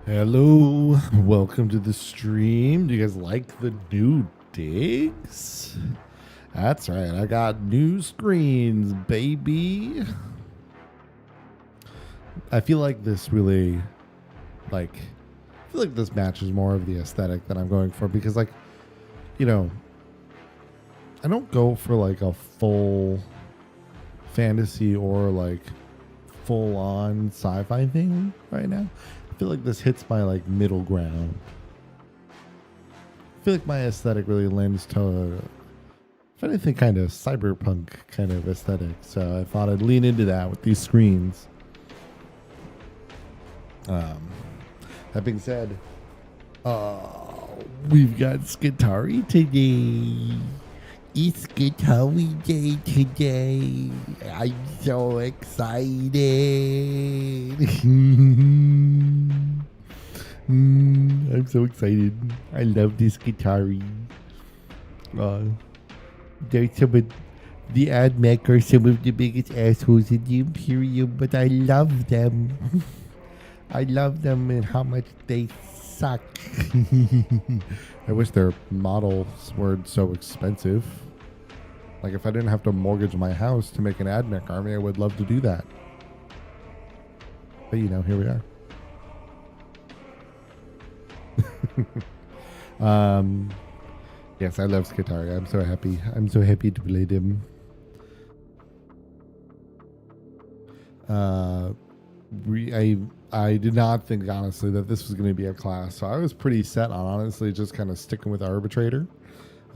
Hello, welcome to the stream. Do you guys like the new digs? That's right, I got new screens, baby. I feel like this really, I feel like this matches more of the aesthetic that I'm going for because, you know, I don't go for like a full fantasy or like full on sci-fi thing right now. I feel like this hits my like middle ground. I feel like my aesthetic really lends to, if anything, kind of cyberpunk kind of aesthetic. So I thought I'd lean into that with these screens. That being said, we've got SKITARII today. It's SKITARII Day today. I'm so excited. I'm so excited. I love this SKITARII. They're some of the ad makers, some of the biggest assholes in the Imperium, but I love them. I love them and how much they suck. I wish their models weren't so expensive. Like, if I didn't have to mortgage my house to make an AdMech army, I would love to do that. But, you know, here we are. Yes, I love SKITARII. I'm so happy. I'm so happy to play them. I did not think, honestly, that this was going to be a class. So I was pretty set on, honestly, just kind of sticking with Arbitrator.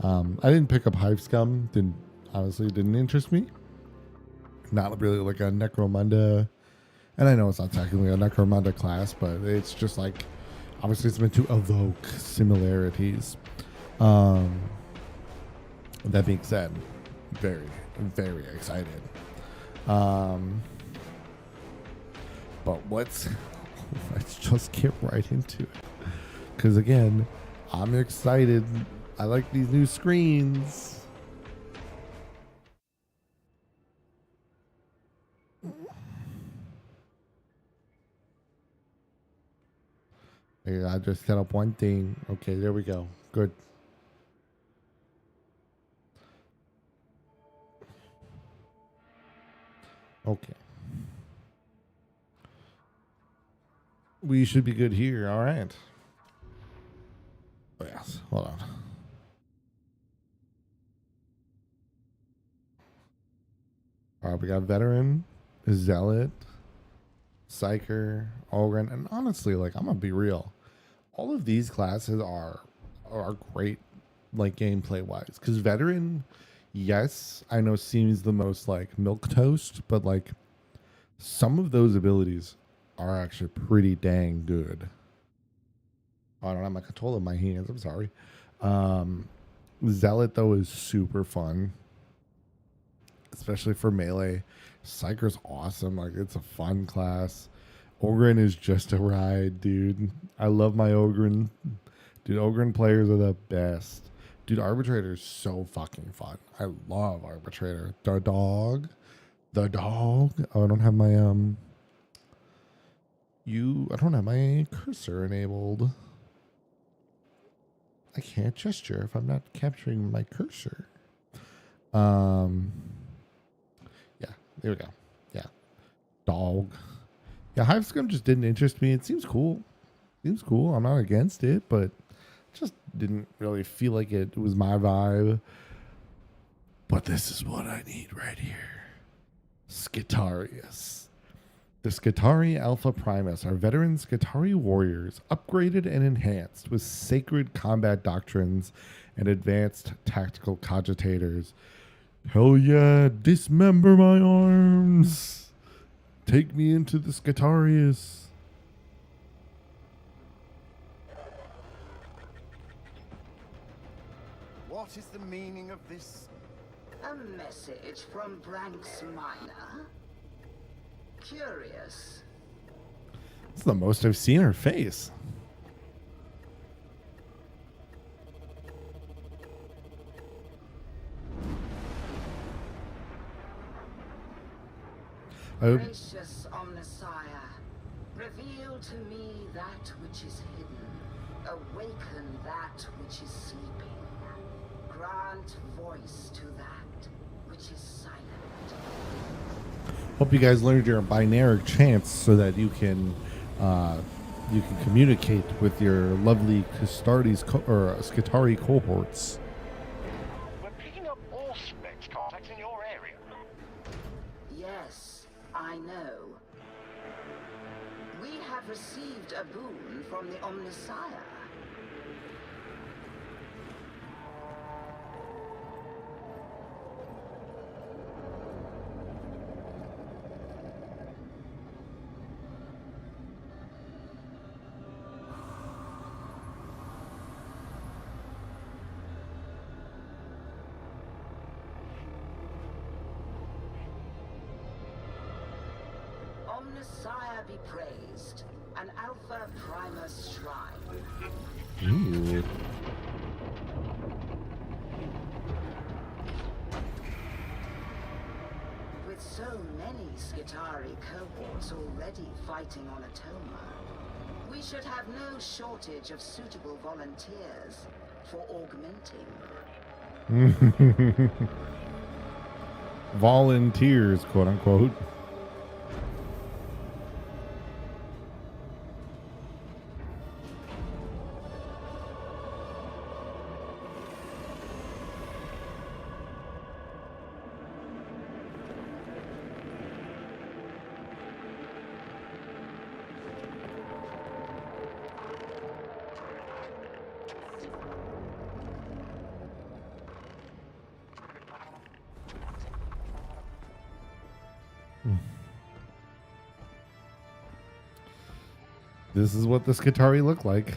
I didn't pick up Hive Scum. Didn't interest me. Not really like a Necromunda. And I know it's not technically a Necromunda class, but it's just like, obviously it's meant to evoke similarities. That being said, very, very excited. But let's just get right into it. Because again, I'm excited. I like these new screens. Hey, I just set up one thing. Okay, there we go. Good. Okay. We should be good here. All right. Oh, yes. Hold on. All right, we got Veteran, Zealot, Psyker, Ogren, and honestly, like, I'm gonna be real. All of these classes are great, like, gameplay wise. Because Veteran, yes, I know seems the most like milk toast, but like some of those abilities are actually pretty dang good. Oh, I don't have my control in my hands. I'm sorry. Zealot though is super fun, especially for melee. Psyker's awesome. Like, it's a fun class. Ogren is just a ride, dude. I love my Ogren. Dude, Ogren players are the best. Dude, Arbitrator is so fucking fun. I love Arbitrator. The dog. Oh, I don't have my I don't have my cursor enabled. I can't gesture if I'm not capturing my cursor. Yeah, there we go. Yeah. Dog. Yeah, Hive Scum just didn't interest me. It seems cool. I'm not against it, but just didn't really feel like it was my vibe. But this is what I need right here. SKITARII. The SKITARII Alpha Primus are veteran SKITARII warriors, upgraded and enhanced with sacred combat doctrines and advanced tactical cogitators. Hell yeah, dismember my arms. Take me into the SKITARII. What is the meaning of this? A message from Branks Minor? Curious. It's the most I've seen her face. Gracious OMNISSIAH, Reveal to me that which is hidden. Awaken that which is sleeping. Grant voice to that which is silent. Hope you guys learned your binary chants so that you can communicate with your lovely SKITARII cohorts. We're picking up all Spectre contacts in your area. Yes, I know. We have received a boon from the OMNISSIAH. OMNISSIAH be praised. An Alpha Primus shrine. Ooh. With so many SKITARII cohorts already fighting on Atoma, we should have no shortage of suitable volunteers for augmenting. Volunteers, quote unquote. This is what the SKITARII look like.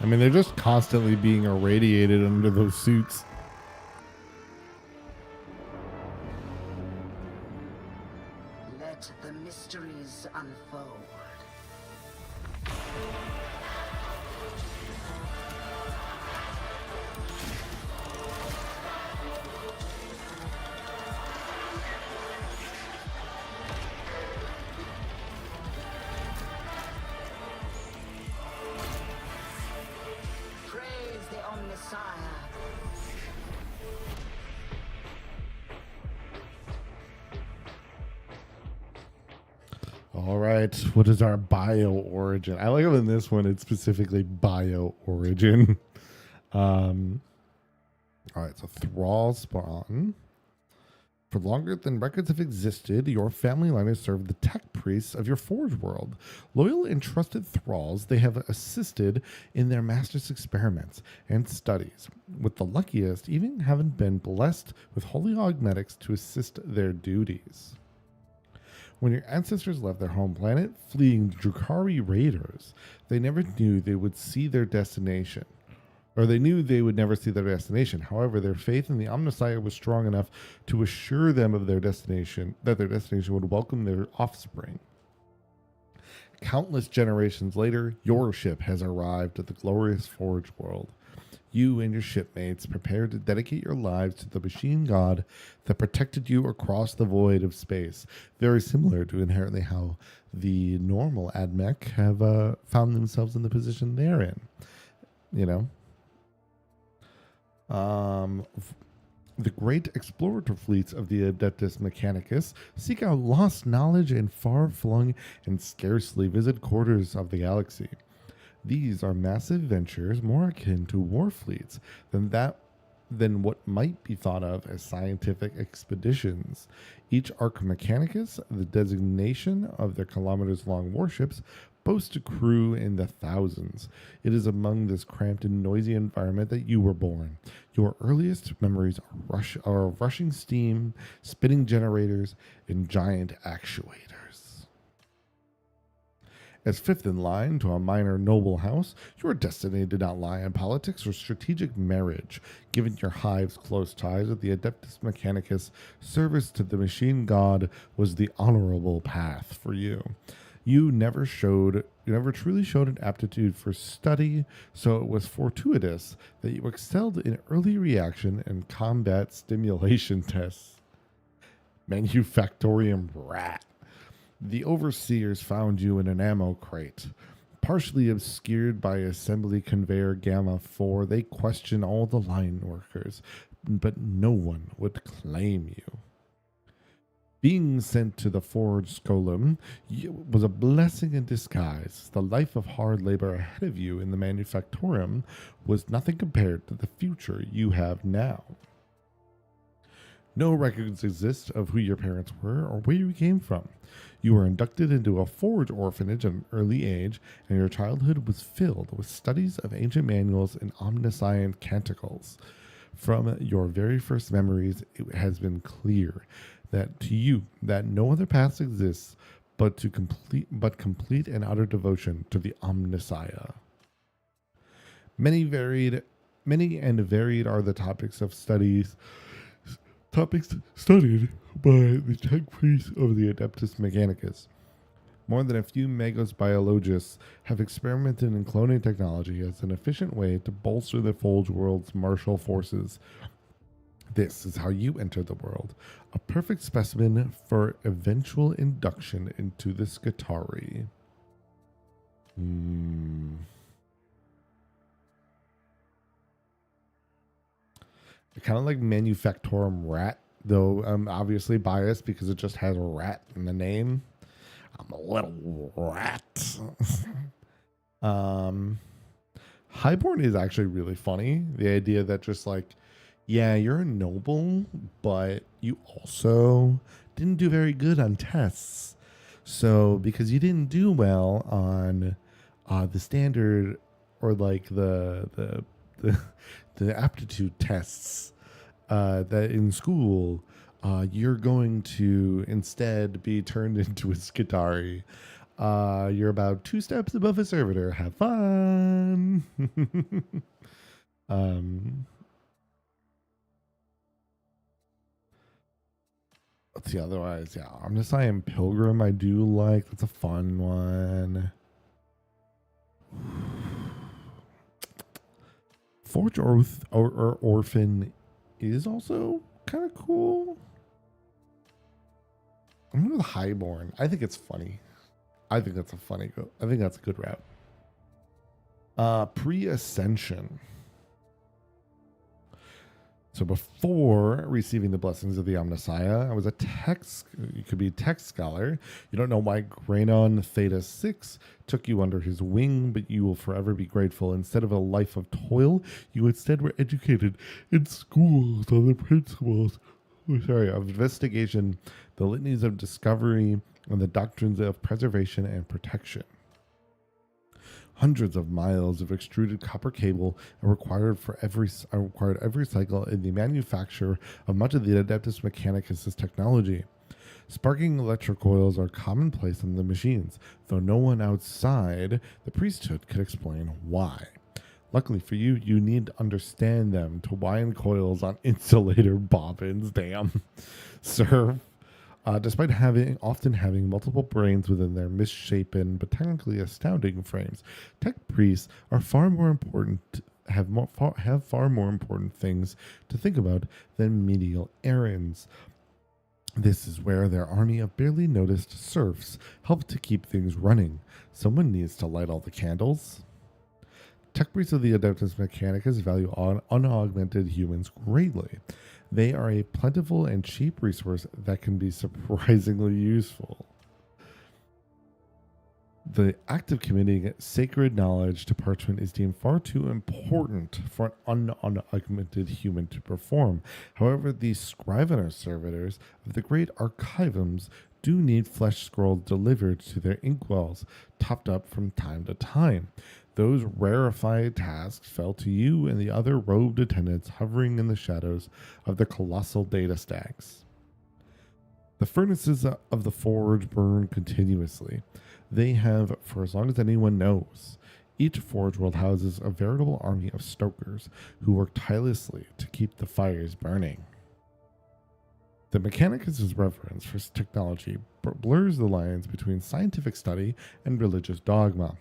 I mean, they're just constantly being irradiated under those suits. Let the mysteries unfold. Praise the OMNISSIAH. All right, what is our bio origin? I like it in this one. It's specifically bio origin. All right, so Thrall spawn. For longer than records have existed, your family line has served the tech priests of your forge world. Loyal and trusted thralls, they have assisted in their master's experiments and studies, with the luckiest even having been blessed with holy augmetics to assist their duties. When your ancestors left their home planet, fleeing the Drukhari raiders, they never knew they would see their destination. Or they knew they would never see their destination. However, their faith in the OMNISSIAH was strong enough to assure them of their destination, that their destination would welcome their offspring. Countless generations later, your ship has arrived at the glorious Forge world. You and your shipmates prepare to dedicate your lives to the machine god that protected you across the void of space. Very similar to inherently how the normal AdMech have found themselves in the position they're in. You know? The great explorator fleets of the Adeptus Mechanicus seek out lost knowledge in far-flung and scarcely visited quarters of the galaxy. These are massive ventures more akin to war fleets than what might be thought of as scientific expeditions. Each Arc Mechanicus, the designation of their kilometers-long warships, boasts a crew in the thousands. It is among this cramped and noisy environment that you were born. Your earliest memories are of rushing steam, spinning generators, and giant actuators. As fifth in line to a minor noble house, your destiny did not lie in politics or strategic marriage. Given your hive's close ties with the Adeptus Mechanicus, service to the machine god was the honorable path for you. You never truly showed an aptitude for study, so it was fortuitous that you excelled in early reaction and combat stimulation tests. Manufactorium rat. The overseers found you in an ammo crate. Partially obscured by assembly conveyor Gamma 4, they questioned all the line workers, but no one would claim you. Being sent to the Forge Golem was a blessing in disguise. The life of hard labor ahead of you in the Manufactorium was nothing compared to the future you have now. No records exist of who your parents were or where you came from. You were inducted into a Forge orphanage at an early age, and your childhood was filled with studies of ancient manuals and omniscient canticles. From your very first memories, it has been clear that to you that no other path exists but complete and utter devotion to the OMNISSIAH. Many and varied are the topics studied by the tech priests of the Adeptus Mechanicus. More than a few Magos biologists have experimented in cloning technology as an efficient way to bolster the Forge world's martial forces. This is how you enter the world, a perfect specimen for eventual induction into the SKITARII. I kind of like Manufactorum Rat, though I'm obviously biased because it just has a rat in the name. I'm a little rat. Highborn is actually really funny. The idea that just like, yeah, you're a noble, but you also didn't do very good on tests. So because you didn't do well on the standard or like the aptitude tests that in school, you're going to instead be turned into a SKITARII. You're about 2 steps above a servitor. Have fun. Let's see. Otherwise, yeah, Omniscience Pilgrim I do like. That's a fun one. Forge or Orphan is also kind of cool. I'm going with Highborn. I think it's funny. I think that's a good route. Pre-Ascension. So before receiving the blessings of the OMNISSIAH, I was you could be a tech scholar. You don't know why Granon Theta 6 took you under his wing, but you will forever be grateful. Instead of a life of toil, you instead were educated in schools on the principles of investigation, the litanies of discovery, and the doctrines of preservation and protection. Hundreds of miles of extruded copper cable are required every cycle in the manufacture of much of the Adeptus Mechanicus' technology. Sparking electrocoils are commonplace in the machines, though no one outside the priesthood could explain why. Luckily for you, you need to understand them to wind coils on insulator bobbins. Damn. Serve. Despite often having multiple brains within their misshapen but technically astounding frames, tech priests are have far more important things to think about than menial errands. This is where their army of barely noticed serfs help to keep things running. Someone needs to light all the candles. Tech priests of the Adeptus Mechanicus value unaugmented humans greatly. They are a plentiful and cheap resource that can be surprisingly useful. The act of committing sacred knowledge to parchment is deemed far too important for an unaugmented human to perform. However, the scrivener servitors of the great archivums do need flesh scrolls delivered to their inkwells, topped up from time to time. Those rarefied tasks fell to you and the other robed attendants hovering in the shadows of the colossal data stacks. The furnaces of the forge burn continuously. They have for as long as anyone knows. Each forge world houses a veritable army of stokers who work tirelessly to keep the fires burning. The Mechanicus' reverence for technology blurs the lines between scientific study and religious dogma.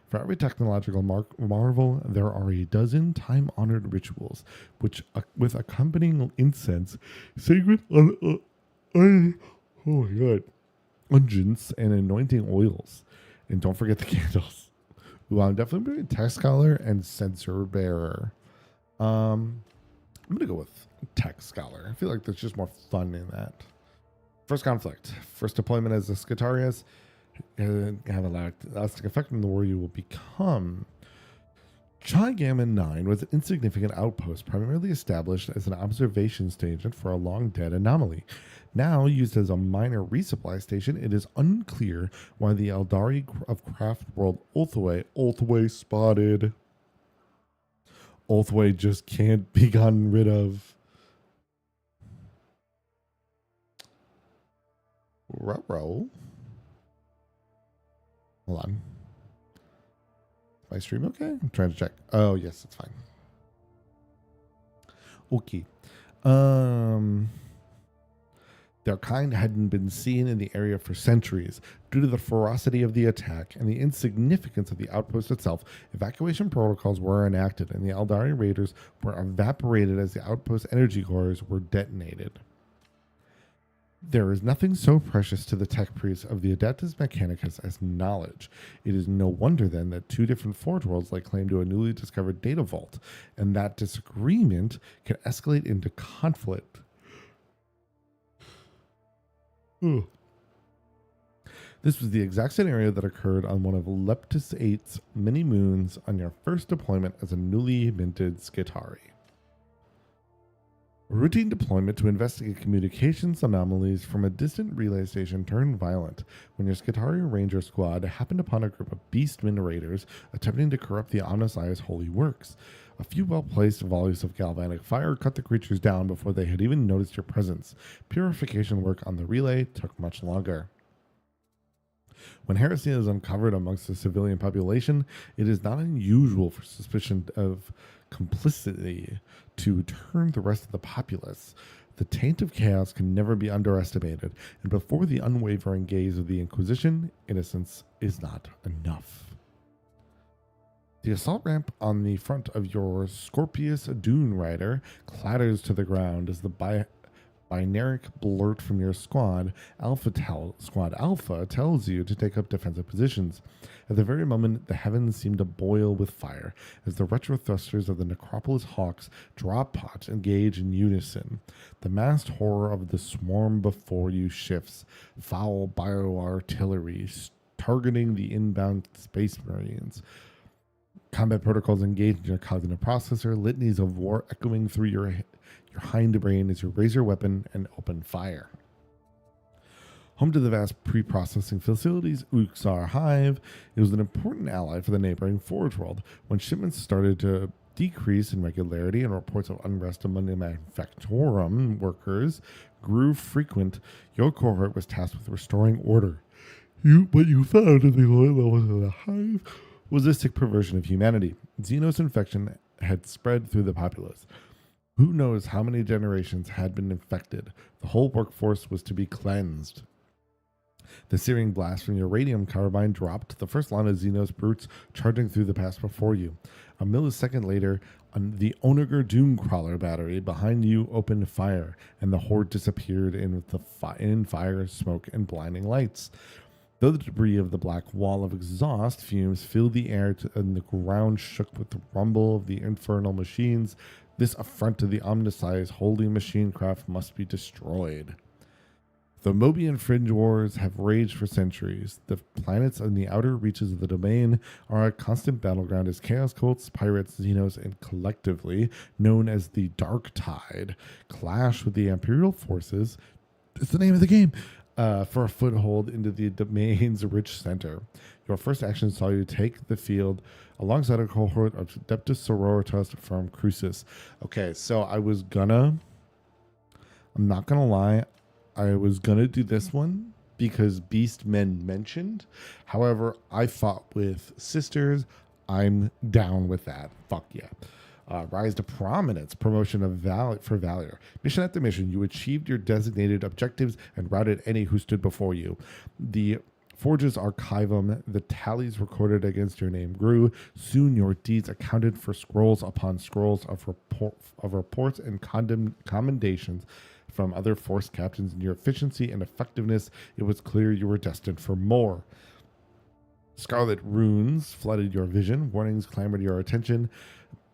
For every technological marvel, there are a dozen time-honored rituals, which, with accompanying incense, sacred oh my god, unguents, and anointing oils. And don't forget the candles. Ooh, I'm definitely doing tech scholar and sensor bearer. I'm gonna go with tech scholar. I feel like there's just more fun in that. First conflict. First deployment as a SKITARII have a lasting effect on the war you will become. Chi-Gammon 9 was an insignificant outpost primarily established as an observation station for a long-dead anomaly. Now used as a minor resupply station, it is unclear why the Eldari of Craft World Ulthway spotted. Ulthway just can't be gotten rid of. Ruh-roh. Hold on. Is my stream okay? I'm trying to check. Oh, yes, it's fine. Okay. Their kind hadn't been seen in the area for centuries. Due to the ferocity of the attack and the insignificance of the outpost itself, evacuation protocols were enacted, and the Eldari raiders were evaporated as the outpost energy cores were detonated. There is nothing so precious to the tech priests of the Adeptus Mechanicus as knowledge. It is no wonder then that two different Forge worlds lay claim to a newly discovered data vault, and that disagreement can escalate into conflict. This was the exact scenario that occurred on one of Leptis 8's many moons on your first deployment as a newly minted SKITARII. Routine deployment to investigate communications anomalies from a distant relay station turned violent when your SKITARII Ranger squad happened upon a group of beastmen raiders attempting to corrupt the OMNISSIAH's holy works. A few well-placed volleys of galvanic fire cut the creatures down before they had even noticed your presence. Purification work on the relay took much longer. When heresy is uncovered amongst the civilian population, it is not unusual for suspicion of complicity to turn the rest of the populace. The taint of chaos can never be underestimated, and before the unwavering gaze of the Inquisition, innocence is not enough. The assault ramp on the front of your Scorpius Dune Rider clatters to the ground as the binaric blurt from your squad Alpha tells you to take up defensive positions. At the very moment, the heavens seem to boil with fire as the retro thrusters of the Necropolis Hawks drop pot engage in unison. The massed horror of the swarm before you shifts, foul bioartillery targeting the inbound space marines. Combat protocols engage in your cognitive processor, litanies of war echoing through your hindbrain as your razor weapon and open fire. Home to the vast pre-processing facilities, Uxar Hive, it was an important ally for the neighboring Forge world. When shipments started to decrease in regularity and reports of unrest among the manufactorum workers grew frequent, your cohort was tasked with restoring order. What you found in the oil levels of the hive was a sick perversion of humanity. Xenos infection had spread through the populace. Who knows how many generations had been infected? The whole workforce was to be cleansed. The searing blast from your radium carbine dropped the first line of Xenos brutes charging through the pass before you. A millisecond later, the Onager Doomcrawler battery behind you opened fire, and the horde disappeared in fire, smoke, and blinding lights. Though the debris of the black wall of exhaust fumes filled the air and the ground shook with the rumble of the infernal machines, this affront to the OMNISSIAH's holy machinecraft must be destroyed. The Mobian Fringe Wars have raged for centuries. The planets in the outer reaches of the domain are a constant battleground as Chaos Cults, Pirates, Xenos, and collectively known as the Darktide clash with the Imperial forces. It's the name of the game. For a foothold into the domain's rich center. Your first action saw you take the field alongside a cohort of Adeptus Sororitas from Crucis. Okay, so I'm not gonna lie, I was gonna do this one because Beastmen mentioned. However, I fought with sisters. I'm down with that. Fuck yeah. rise to prominence, promotion of for valor. Mission after mission, you achieved your designated objectives and routed any who stood before you. The Forge's archivum, the tallies recorded against your name grew. Soon your deeds accounted for scrolls upon scrolls of reports and commendations from other force captains. In your efficiency and effectiveness, it was clear you were destined for more. Scarlet runes flooded your vision. Warnings clamored your attention.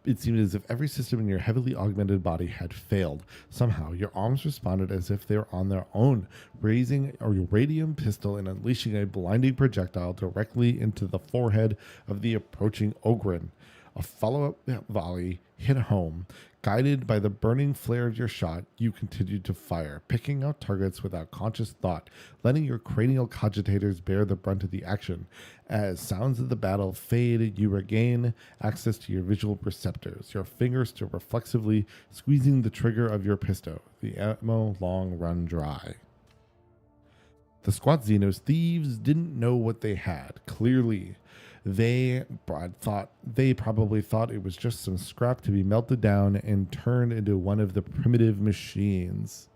It seemed as if every system in your heavily augmented body had failed. Somehow, your arms responded as if they were on their own, raising a radium pistol and unleashing a blinding projectile directly into the forehead of the approaching Ogren. A follow-up volley hit home. Guided by the burning flare of your shot, you continued to fire, picking out targets without conscious thought, letting your cranial cogitators bear the brunt of the action. As sounds of the battle fade, you regain access to your visual receptors, your fingers still reflexively squeezing the trigger of your pistol, the ammo long run dry. The Squad Xenos thieves didn't know what they had. Clearly, they probably thought it was just some scrap to be melted down and turned into one of the primitive machines.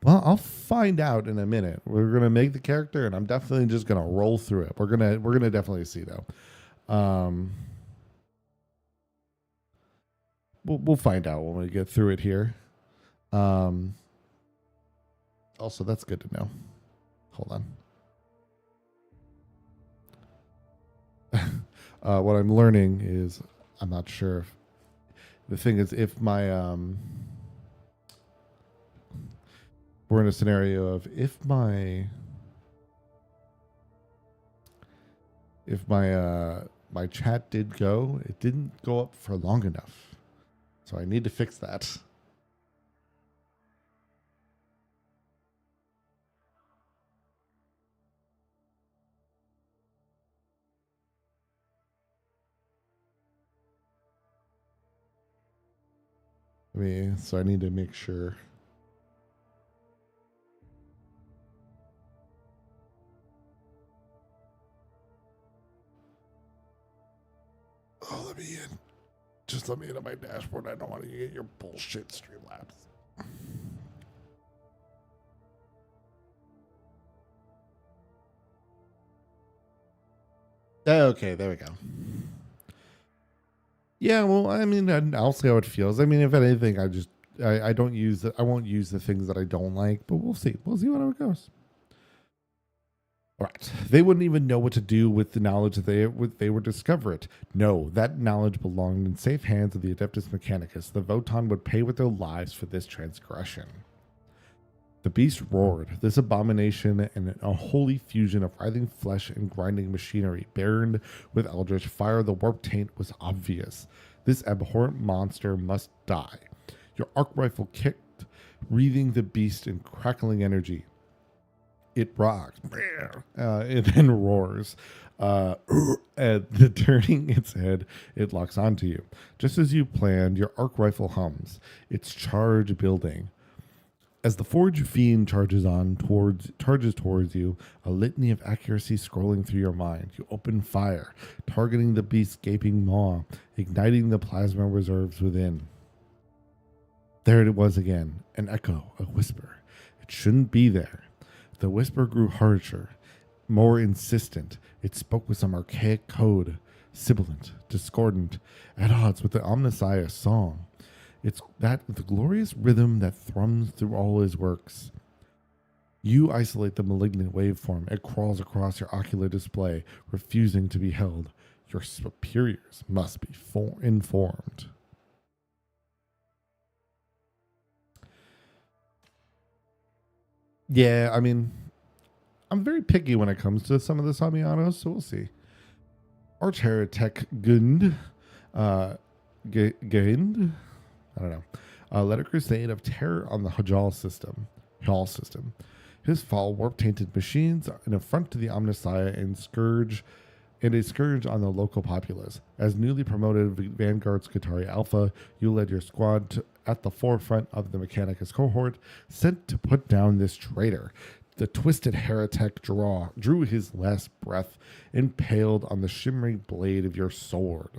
Well, I'll find out in a minute. We're gonna make the character, and I'm definitely just gonna roll through it. We're gonna definitely see though. We'll find out when we get through it here. Also, that's good to know. Hold on. What I'm learning is I'm not sure. The thing is, if my we're in a scenario of if my my chat did go, it didn't go up for long enough, so I need to fix that. So I need to make sure. Oh, let me in. Just let me into my dashboard. I don't want to get your bullshit, Streamlabs. Okay, there we go. Yeah, well, I mean, I'll see how it feels. I mean, if anything, I won't use the things that I don't like, but we'll see. We'll see how it goes. All right. They wouldn't even know what to do with the knowledge that they would discover it. No, that knowledge belonged in safe hands of the Adeptus Mechanicus. The Votan would pay with their lives for this transgression. The beast roared. This abomination and a holy fusion of writhing flesh and grinding machinery, burned with eldritch fire. The warp taint was obvious. This abhorrent monster must die. Your arc rifle kicked, wreathing the beast in crackling energy. It rocks. It then roars. Turning its head, it locks onto you. Just as you planned, your arc rifle hums, its charge building. As the Forge Fiend charges towards you, a litany of accuracy scrolling through your mind. You open fire, targeting the beast's gaping maw, igniting the plasma reserves within. There it was again, an echo, a whisper. It shouldn't be there. The whisper grew harsher, more insistent. It spoke with some archaic code, sibilant, discordant, at odds with the OMNISSIAH song. It's that the glorious rhythm that thrums through all his works. You isolate the malignant waveform. It crawls across your ocular display, refusing to be held. Your superiors must be informed. Yeah, I mean, I'm very picky when it comes to some of the Samianos, so we'll see. Arch-Heretic Gund, Gund, I don't know. Led a crusade of terror on the Hall system. His fall warp-tainted machines, an affront to the OMNISSIAH and a scourge on the local populace. As newly promoted Vanguard SKITARII Alpha, you led your squad at the forefront of the Mechanicus cohort, sent to put down this traitor. The twisted heretic drew his last breath, impaled on the shimmering blade of your sword.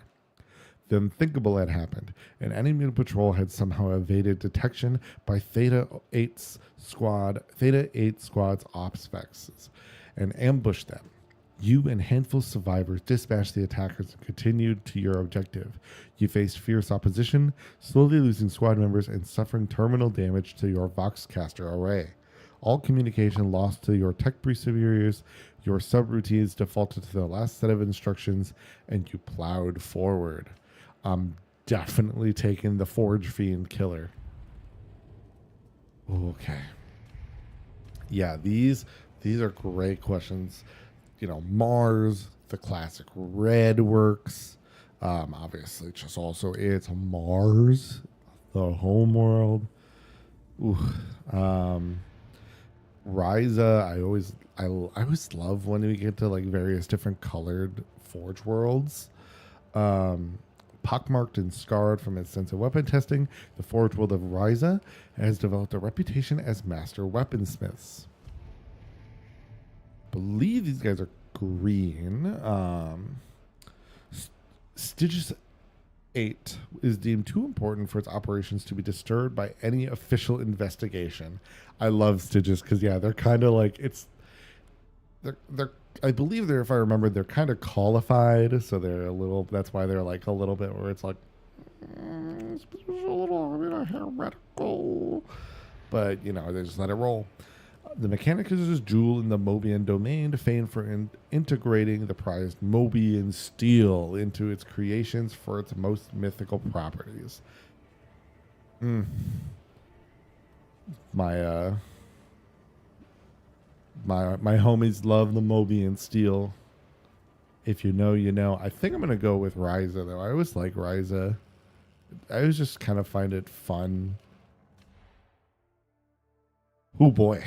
The unthinkable had happened. An enemy patrol had somehow evaded detection by Theta 8's squad's ops vexes and ambushed them. You and handful of survivors dispatched the attackers and continued to your objective. You faced fierce opposition, slowly losing squad members and suffering terminal damage to your Voxcaster array. All communication lost to your tech superiors, your subroutines defaulted to the last set of instructions, and you plowed forward. I'm definitely taking the Forge Fiend Killer. Okay. Yeah, these are great questions. You know, Mars, the classic red works. Obviously, just also it's Mars, the home world. Ooh. Ryza, I always love when we get to like various different colored Forge worlds. Pockmarked and scarred from extensive weapon testing, the Forge world of Ryza has developed a reputation as master weaponsmiths. Believe these guys are green. Stygius 8 is deemed too important for its operations to be disturbed by any official investigation. I love Stygius because yeah, they're kind of like they're I believe they're, if I remember, they're kind of qualified, so they're a little. That's why they're like a little bit where it's like heretical, but you know they just let it roll. The mechanic is just Jewel in the Mobian domain, famed for integrating the prized Mobian steel into its creations for its most mythical properties. My homies love the Mobian steel. If you know, you know. I think I'm gonna go with Ryza though. I always like Ryza. I always just kind of find it fun. Oh boy.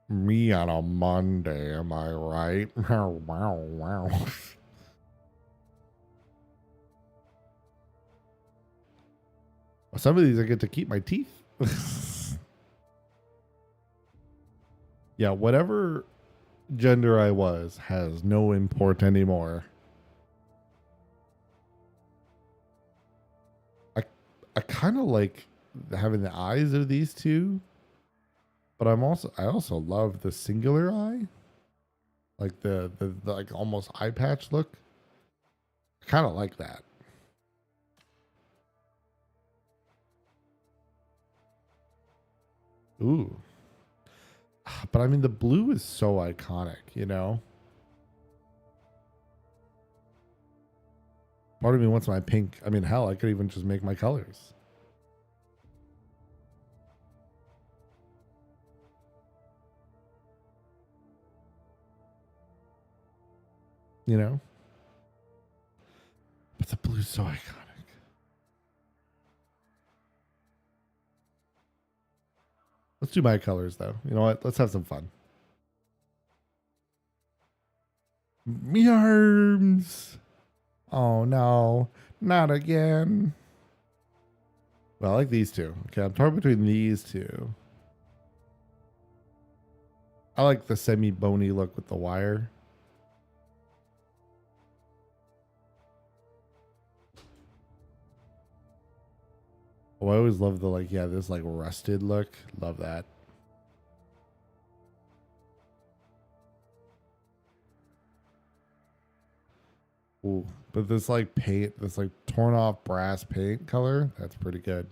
Me on a Monday, am I right? Wow. Some of these I get to keep my teeth. Yeah, whatever gender I was has no import anymore. I kind of like having the eyes of these two, but I also love the singular eye, like the like almost eye patch look. I kind of like that. Ooh. But I mean, the blue is so iconic, you know? Part of me wants my pink. I mean, hell, I could even just make my colors. You know? But the blue's so iconic. Let's do my colors, though. You know what? Let's have some fun. Me arms. Oh, no. Not again. Well, I like these two. Okay, I'm torn between these two. I like the semi-bony look with the wire. Oh, I always love the like, yeah, this like rusted look. Love that. Ooh, but this like paint, this like torn off brass paint color, that's pretty good.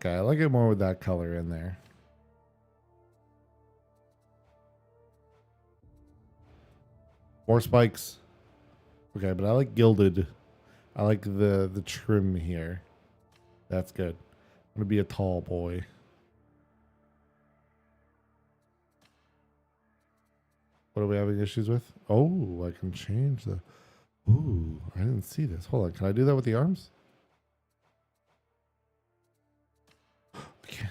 Okay, I like it more with that color in there. More spikes. Okay, but I like gilded. I like the trim here. That's good. I'm gonna be a tall boy. What are we having issues with? Oh, I can change the... Ooh, I didn't see this. Hold on, can I do that with the arms? Okay.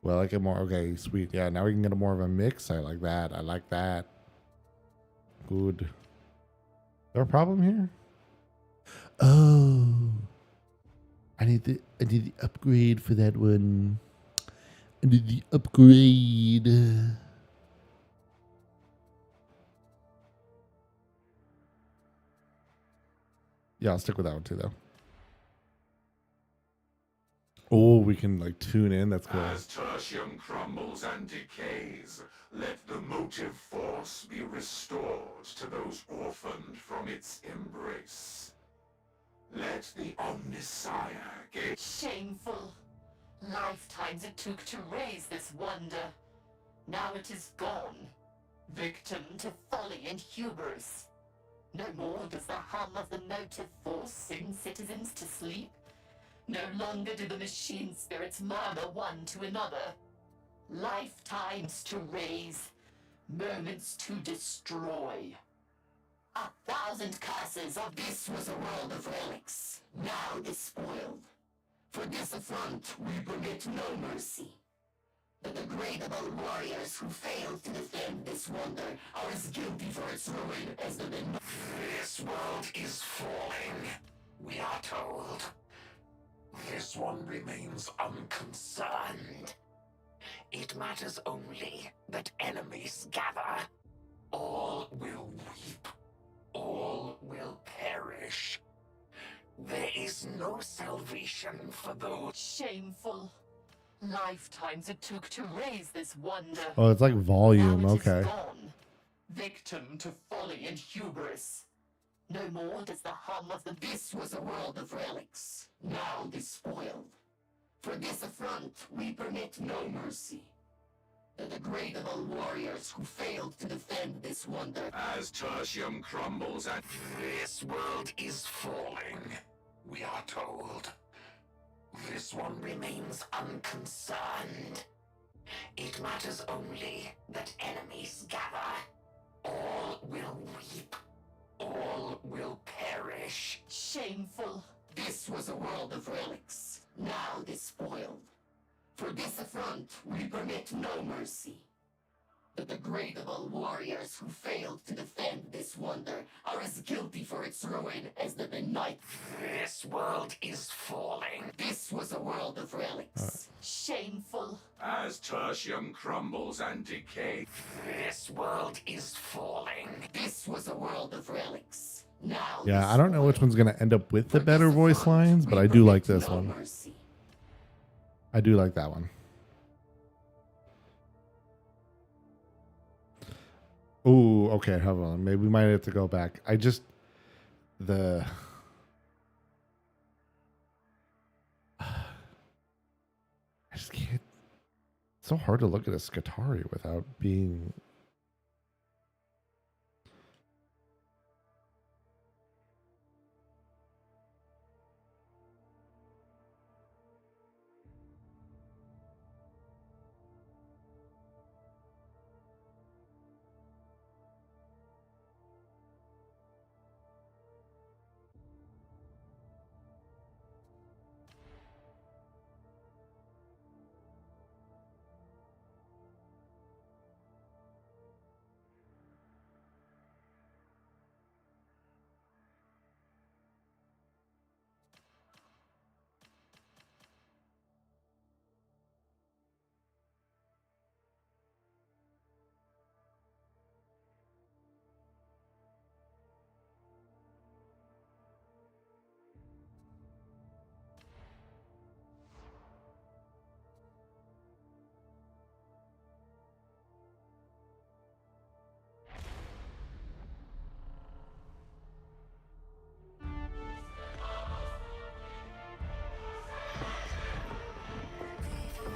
Well, I like it more. Okay, sweet. Yeah, now we can get a more of a mix. I like that. I like that. Good. Is there a problem here? Oh, I need the upgrade for that one. I need the upgrade. Yeah, I'll stick with that one too, though. Oh, we can like tune in. That's cool. As tertium crumbles and decays, let the motive force be restored to those orphaned from its embrace. Let the OMNISSIAH gain. Shameful. Lifetimes it took to raise this wonder. Now it is gone. Victim to folly and hubris. No more does the hum of the motive force sing citizens to sleep. No longer do the machine spirits murmur one to another. Lifetimes to raise, moments to destroy. 1,000 curses of this was a world of relics, now despoiled. For this affront we permit no mercy. The degradable warriors who failed to defend this wonder are as guilty for its ruin as the men. This world is falling, we are told. This one remains unconcerned. It matters only that enemies gather. All will weep. All will perish. There is no salvation for those. Shameful. Lifetimes it took to raise this wonder. Oh, it's like volume. Now it is Okay. gone. Victim to folly and hubris. No more does the hum of the. This was a world of relics, now despoiled. For this affront we permit no mercy. The degradable warriors who failed to defend this wonder. As tertium crumbles and this world is falling, we are told. This one remains unconcerned. It matters only that enemies gather. All will weep. All will perish. Shameful. This was a world of relics, now despoiled. For this affront we permit no mercy. The degradable warriors who failed to defend this wonder are as guilty for its ruin as the benight. This world is falling. This was a world of relics. Shameful. As tertium crumbles and decays, this world is falling. This was a world of relics, now Yeah, I don't know which one's gonna end up with the better voice lines, but I do like this one. Mercy. I do like that one. Oh, okay. Hold on. Maybe we might have to go back. I just I just can't. It's so hard to look at a SKITARII without being.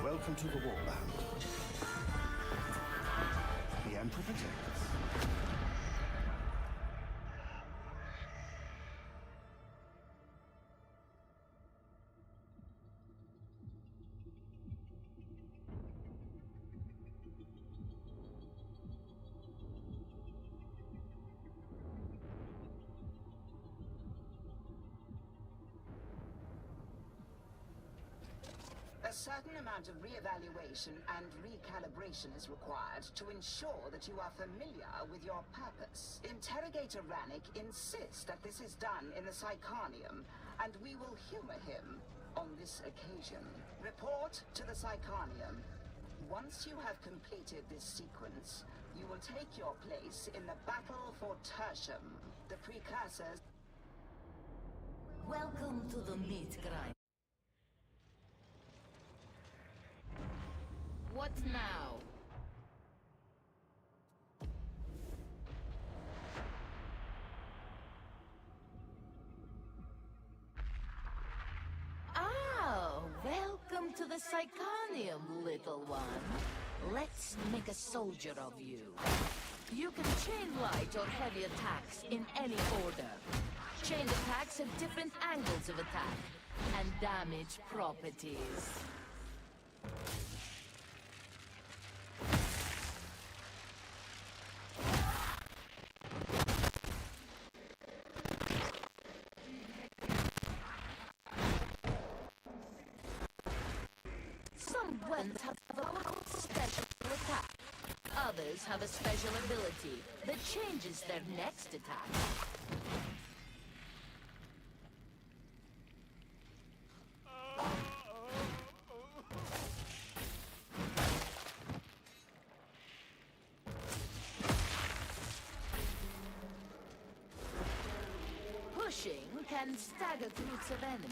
Welcome to the Warband. The Emperor protects. certain amount of reevaluation and recalibration is required to ensure that you are familiar with your purpose. Interrogator Rannick insists that this is done in the Psychonium, and we will humor him on this occasion. Report to the Psychonium. Once you have completed this sequence, you will take your place in the battle for Tertium. The precursors. Welcome to the meat grind. What now? Oh, welcome to the Psychonium, little one. Let's make a soldier of you. You can chain light or heavy attacks in any order. Chained attacks have different angles of attack and damage properties. Some weapons have a special attack. Others have a special ability that changes their next attack. Pushing can stagger groups of enemies.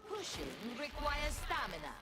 Pushing requires stamina.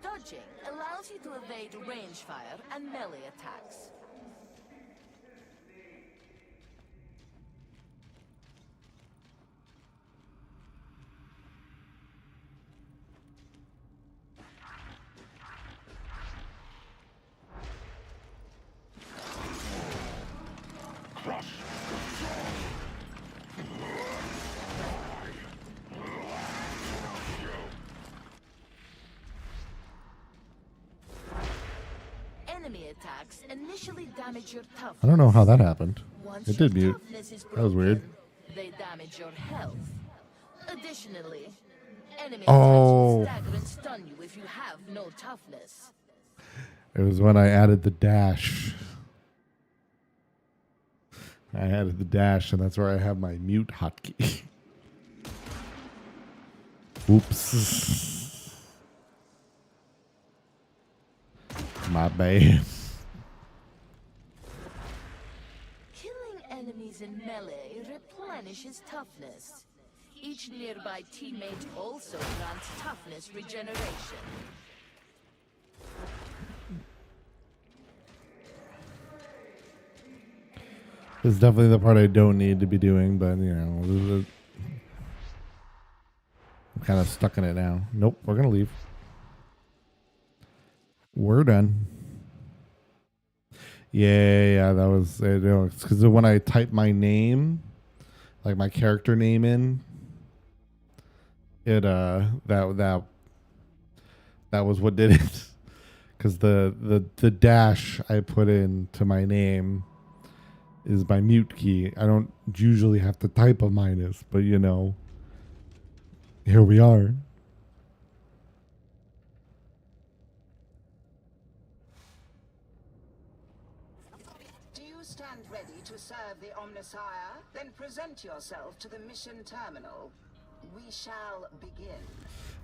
Dodging allows you to evade range fire and melee attacks. Enemy attacks initially damage your toughness. I don't know how that happened. Once It your did mute. toughness is That was weird. broken, they damage your health. Additionally, enemy Oh. attacks will stagger and stun you if you have no toughness. It was when I added the dash. I added the dash, and that's where I have my mute hotkey. Oops. My bad. Killing enemies in melee replenishes toughness. Each nearby teammate also grants toughness regeneration. This is definitely the part I don't need to be doing, but you know, I'm kind of stuck in it now. Nope, we're gonna leave. We're done. Yeah, that was it. It's because when I type my name, like my character name in, it that was what did it. Because the dash I put in to my name is my mute key. I don't usually have to type a minus, but you know, here we are. Do you stand ready to serve the OMNISSIAH? Then present yourself to the mission terminal. We shall begin.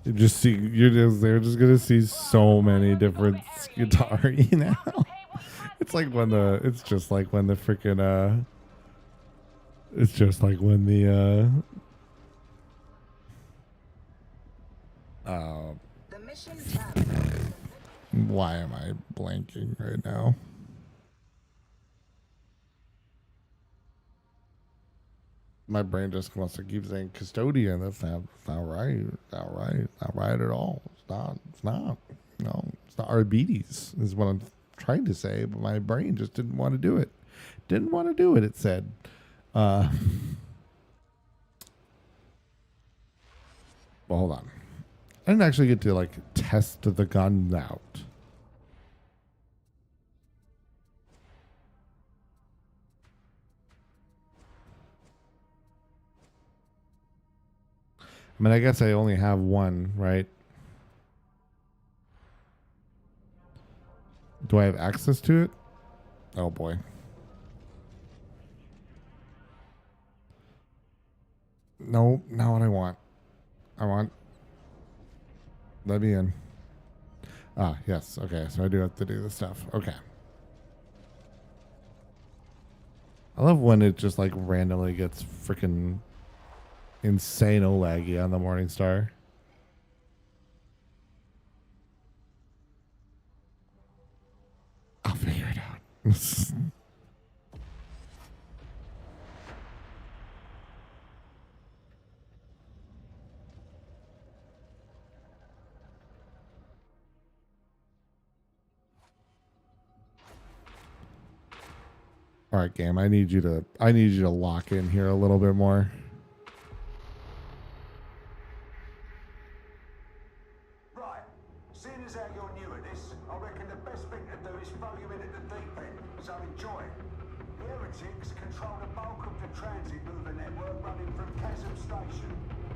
They're just gonna see so many different SKITARII now. It's like when it's just like when the freaking it's just like when the The mission terminal. why am I blanking right now? My brain just wants to keep saying custodian. That's not right. Not right. Not right at all. It's not. It's not. No, it's not Arbites is what I'm trying to say, but my brain just didn't want to do it. Didn't want to do it, it said. Well, hold on. I didn't actually get to like test the gun out. I mean, I guess I only have one, right? Do I have access to it? Oh boy. No, not what I want. Let me in. Ah, yes. Okay, so I do have to do this stuff. Okay. I love when it just like randomly gets freaking insane-o laggy on the Morningstar. I'll figure it out. All right, game. I need you to lock in here a little bit more. Right. Seeing as how you're new at this, I reckon the best thing to do is throw you in at the deep end. So enjoy. The heretics control the bulk of the transit mover network running from Chasm Station,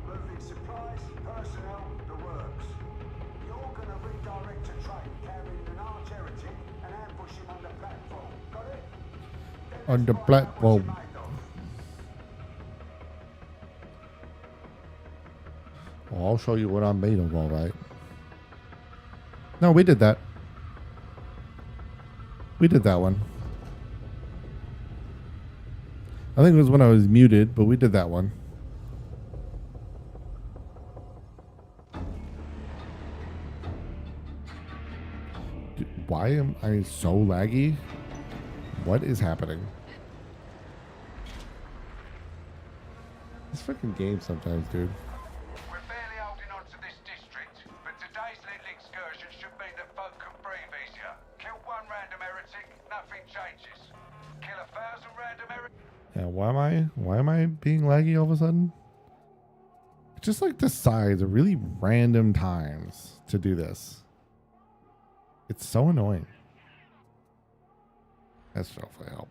moving supplies, personnel, the works. You're gonna redirect a train carrying an arch heretic and ambush him on the platform. Got it? On the platform. Oh, I'll show you what I'm made of, all right. No, we did that. We did that one. I think it was when I was muted, but we did that one. Why am I so laggy? What is happening? This freaking game sometimes, dude. We're barely holding on to this district, but today's little excursion should mean that folk can breathe easier. Kill one random heretic, nothing changes. Kill 1,000 random heretics. Yeah, why am I being laggy all of a sudden? It just like decides at really random times to do this. It's so annoying. That's hopefully help.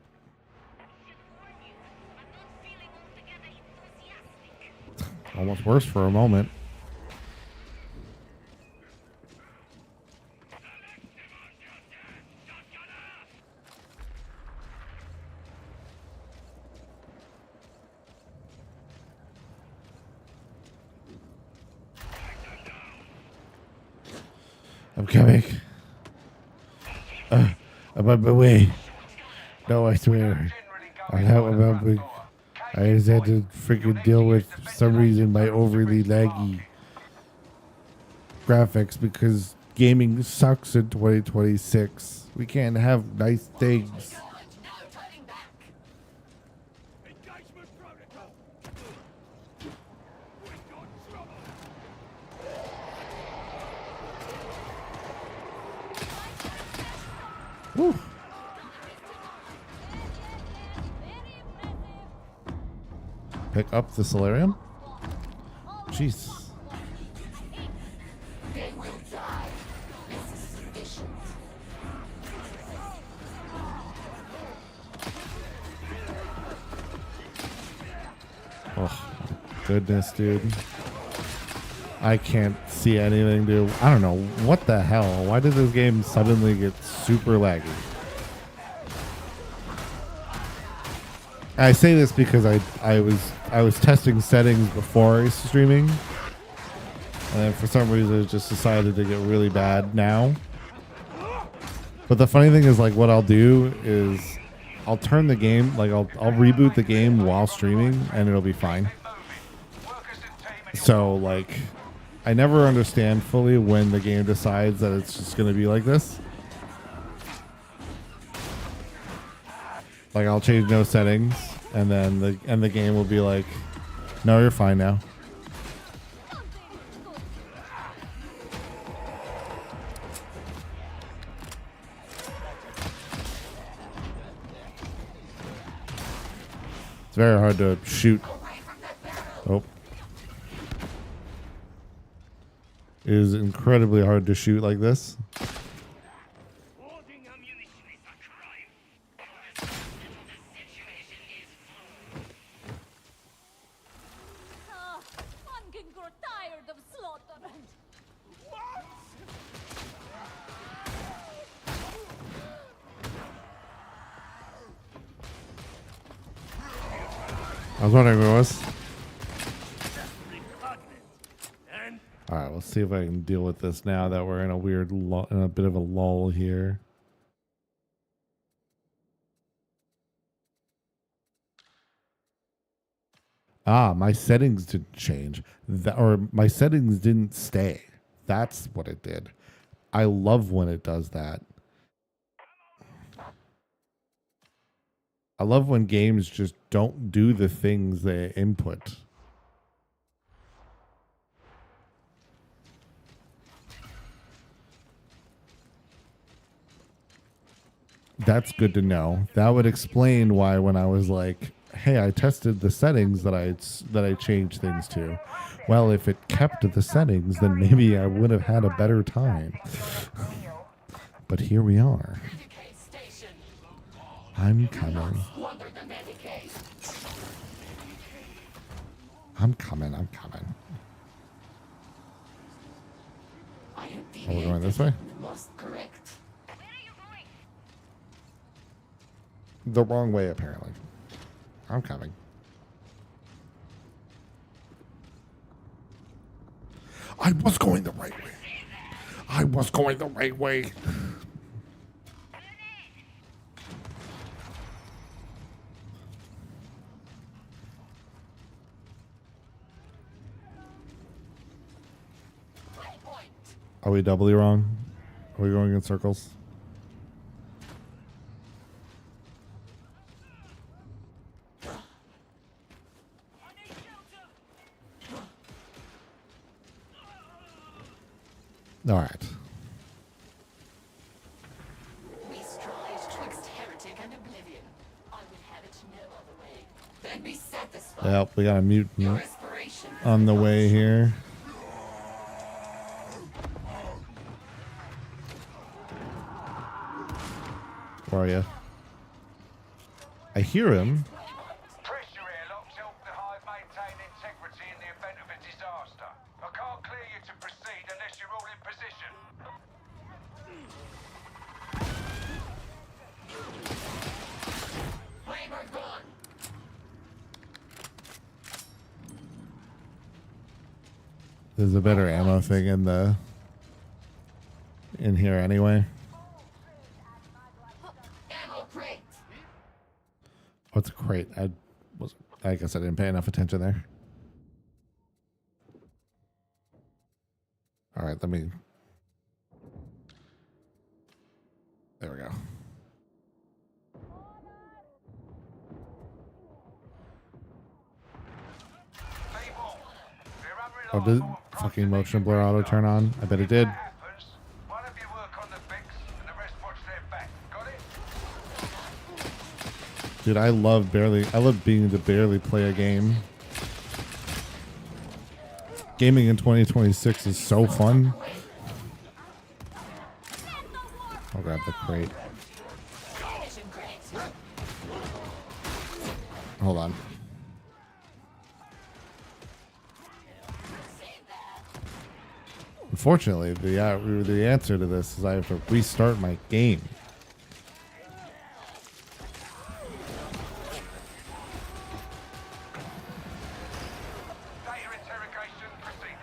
Almost worse for a moment. I'm coming. I'm on my way. No, I swear. I know about me. I just had to freaking deal with, for some reason, my overly laggy graphics because gaming sucks in 2026. We can't have nice things. Woo. Pick up the solarium? Jeez. They will die. This is sufficient. Oh, my goodness, dude. I can't see anything, dude. I don't know. What the hell? Why did this game suddenly get super laggy? I say this because I was testing settings before I was streaming. And then for some reason it just decided to get really bad now. But the funny thing is, like, what I'll do is I'll turn the game, like I'll reboot the game while streaming and it'll be fine. So like I never understand fully when the game decides that it's just going to be like this. Like I'll change no settings and then the game will be like, no, you're fine now. It's very hard to shoot. Oh. It is incredibly hard to shoot like this. I'm getting tired of slaughter. I was wondering where it was. Alright, let's see if I can deal with this now that we're in a weird, in a bit of a lull here. Ah, my settings didn't change. Or my settings didn't stay. That's what it did. I love when it does that. I love when games just don't do the things they input. That's good to know. That would explain why when I was like, hey, I tested the settings that I changed things to. Well, if it kept the settings, then maybe I would have had a better time. But here we are. I'm coming. I'm coming. I'm coming. Oh, we're going this way? The wrong way, apparently. I'm coming. I was going the right way. I was going the right way. Are we doubly wrong? Are we going in circles? All right. We strive twixt heretic and oblivion. I would have it no other way. Then be satisfied. Yep, we got a mutant on the way here. Where are you? I hear him. Pressure airlocks help the hive maintain integrity in the event of a disaster. I can't clear you to proceed unless you're all in position. Flamer gone. There's a better ammo thing in in here anyway. Ammo crate. Oh, it's a crate. I guess I didn't pay enough attention there. All right, let me. There we go. Oh, did fucking motion blur auto turn on? I bet it did. One of you work on the fix, and the rest watch their back. Got it? Dude, I love being able to barely play a game. Gaming in 2026 is so fun. I'll grab the crate. Hold on. Unfortunately, the answer to this is I have to restart my game. Data interrogation proceeding.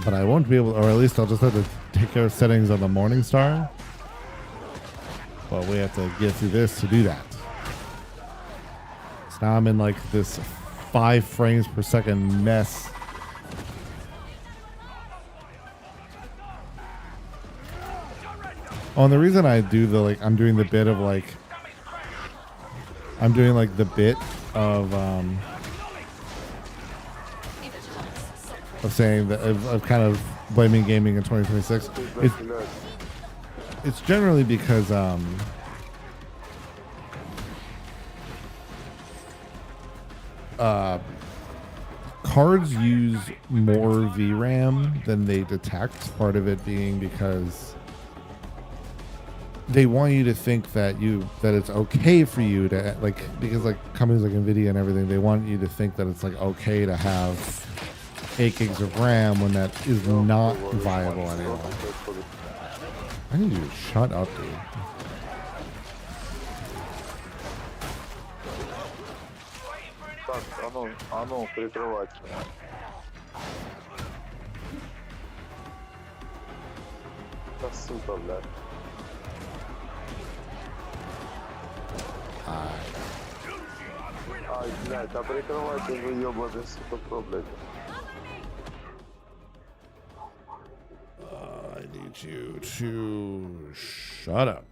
But I won't be able, or at least I'll just have to take care of settings on the Morningstar. But we have to get through this to do that. So now I'm in like this 5 frames per second mess. Oh, and the reason I do I'm doing the bit of I'm doing like the bit of saying that of kind of blaming gaming in 2026. It's generally because cards use more VRAM than they detect. Part of it being because they want you to think that it's okay for you to because companies like Nvidia and everything, they want you to think that it's okay to have 8 gigs of RAM when that is not viable anymore. I need you to shut up, dude. прикрывать. Да сука, блядь. Ай, блядь, а прикрывайте вы ебаный, сука, кто, блядь. I need you to shut up.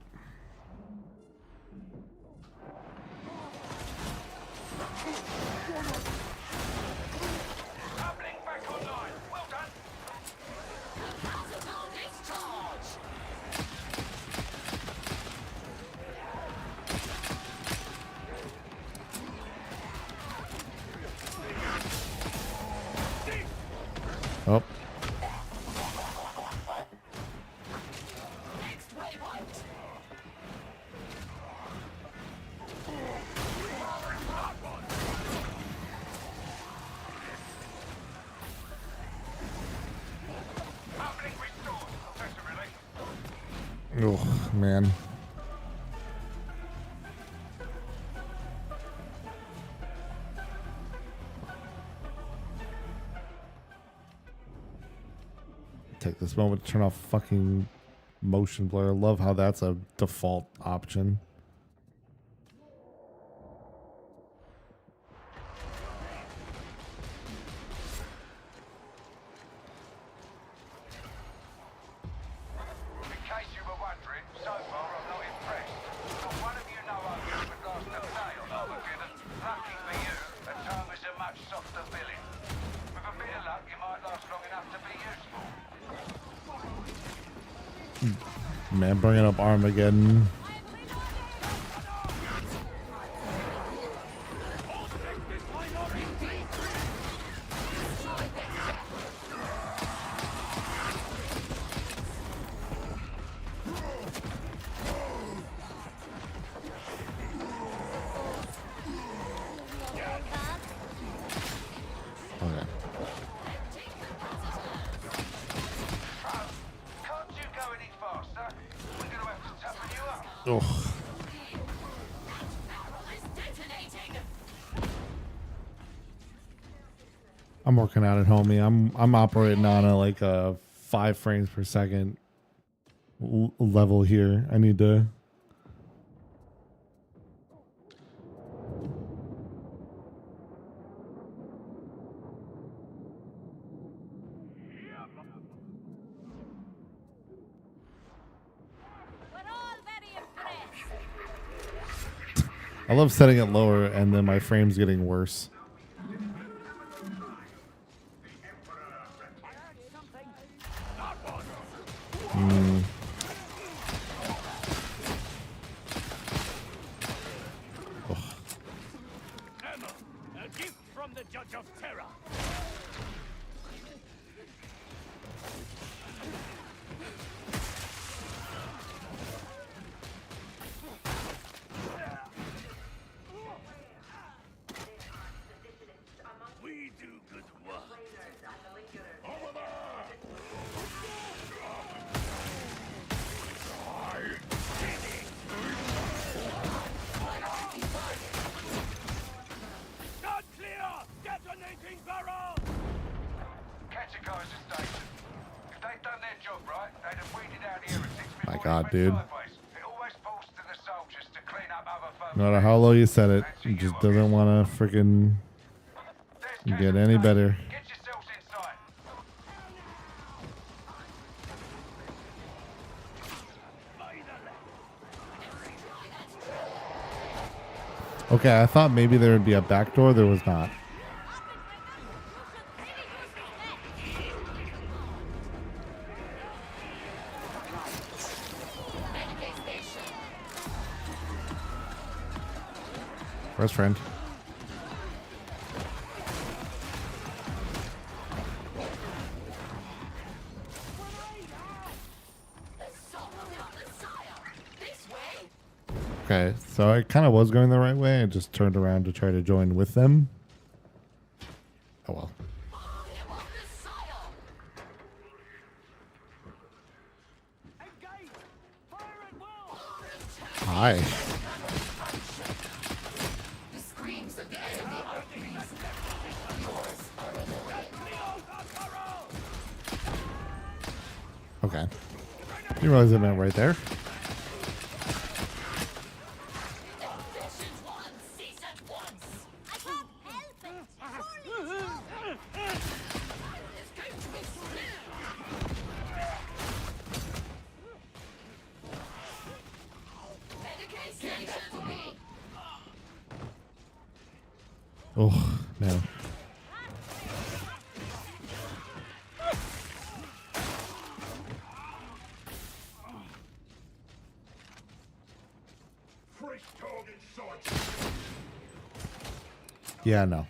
Oh. Oh, man. Take this moment to turn off fucking motion blur. I love how that's a default option. Man, bringing up Armageddon. Okay. Oh. I'm working out at home. I'm operating on a 5 frames per second level here. I need to. I love setting it lower and then my frame's getting worse. A gift from the Judge of Terror. We do good work. Over there! Not clear! Detonating barrel! Categorize the station. If they'd done their job right, they'd have weeded out the heretics My before God, they dude. went sideways. It always falls to the soldiers to clean up other folks. No matter how low you set it, it just doesn't want to freaking get any better. Get yourselves inside. Okay, I thought maybe there would be a back door. There was not. Where's friend? Okay, so I kind of was going the right way. I just turned around to try to join with them. Oh well. Hi. The screams of the enemy are pleasing. Yours are the Okay. You realize I meant right there? Oh, no. Yeah, no.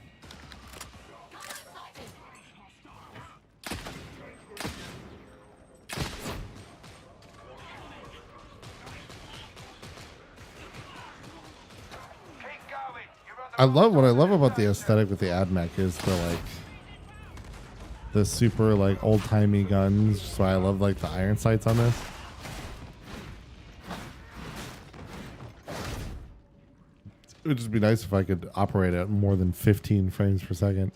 I love what I love about the aesthetic with the AdMech is the super old timey guns. So I love the iron sights on this. It would just be nice if I could operate at more than 15 frames per second,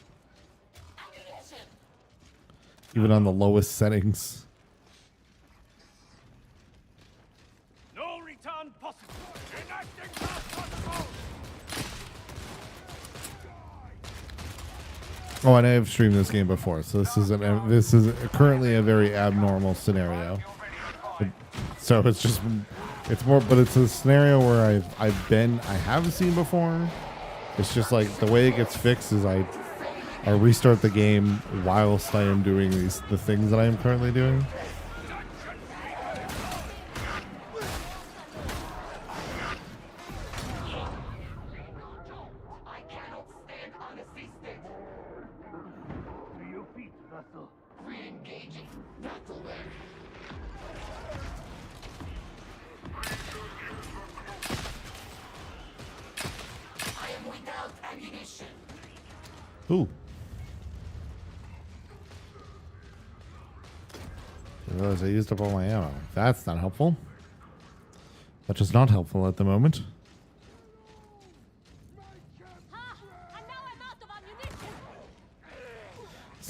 even on the lowest settings. No return possible. Enacting fast protocol. Oh, and I have streamed this game before, so this is currently a very abnormal scenario. So it's more, but it's a scenario where I have seen before. It's just the way it gets fixed is I restart the game whilst I am doing the things that I am currently doing. Ooh. I realized I used up all my ammo. That's not helpful. That's just not helpful at the moment.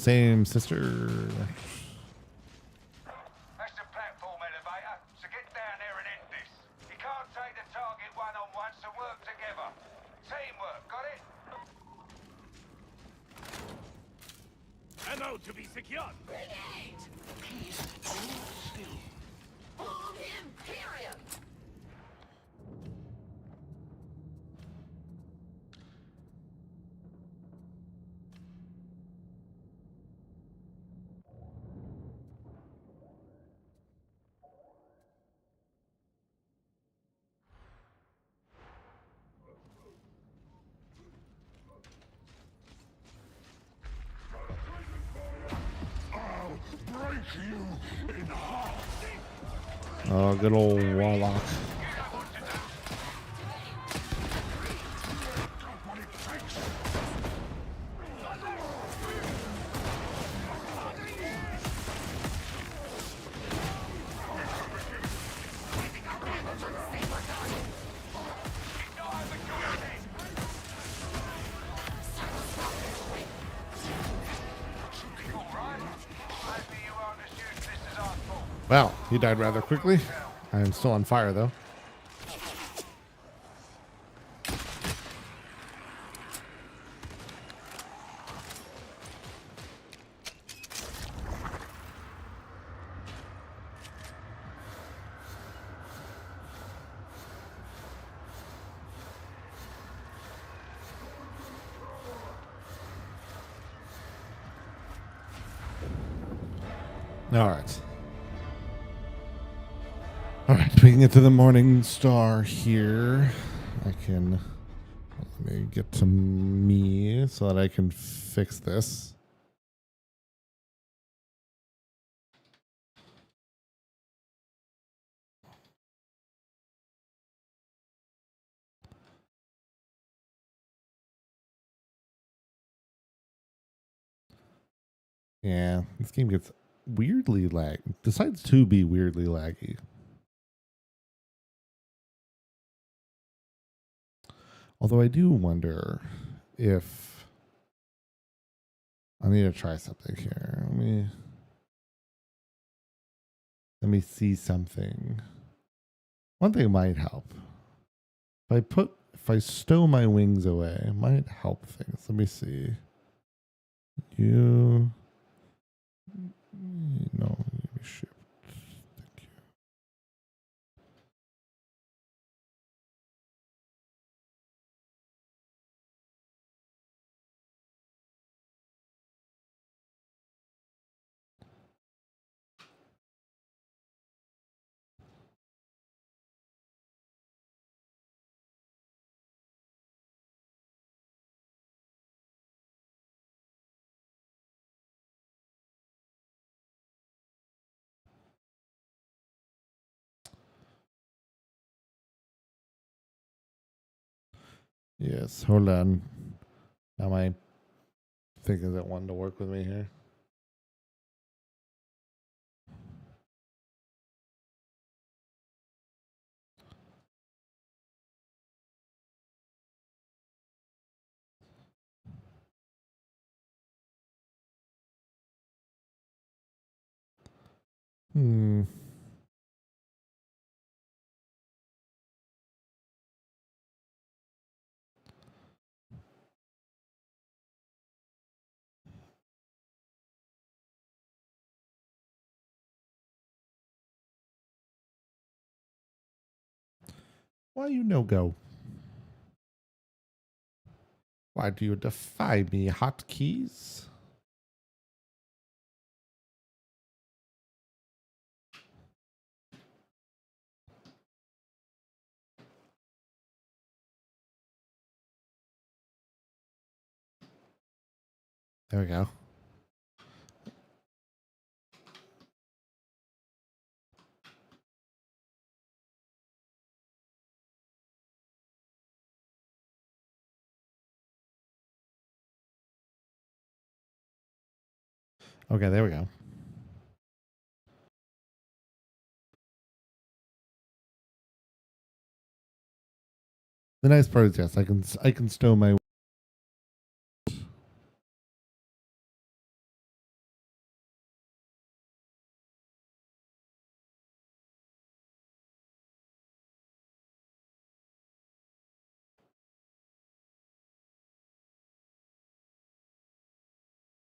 same, sister. That's the platform elevator, so get down there and end this. You can't take the target one-on-one, so work together. Teamwork, got it? Ammo to be secured. Grenade! Please hold still. Hold Imperium! Oh, good old warlock. Well, he died rather quickly. I am still on fire, though. All right. All right, we can get to the morning star here. I can, let me get to me so that I can fix this. Yeah, this game gets weirdly decides to be weirdly laggy. Although I do wonder if I need to try something here. Let me see something. One thing might help. If I stow my wings away, it might help things. Let me see. No, shift. Thank you. Yes, hold on. Now my thing isn't wanting to work with me here. Why you no go? Why do you defy me, hotkeys? There we go. Okay, there we go. The nice part is, yes, I can stow my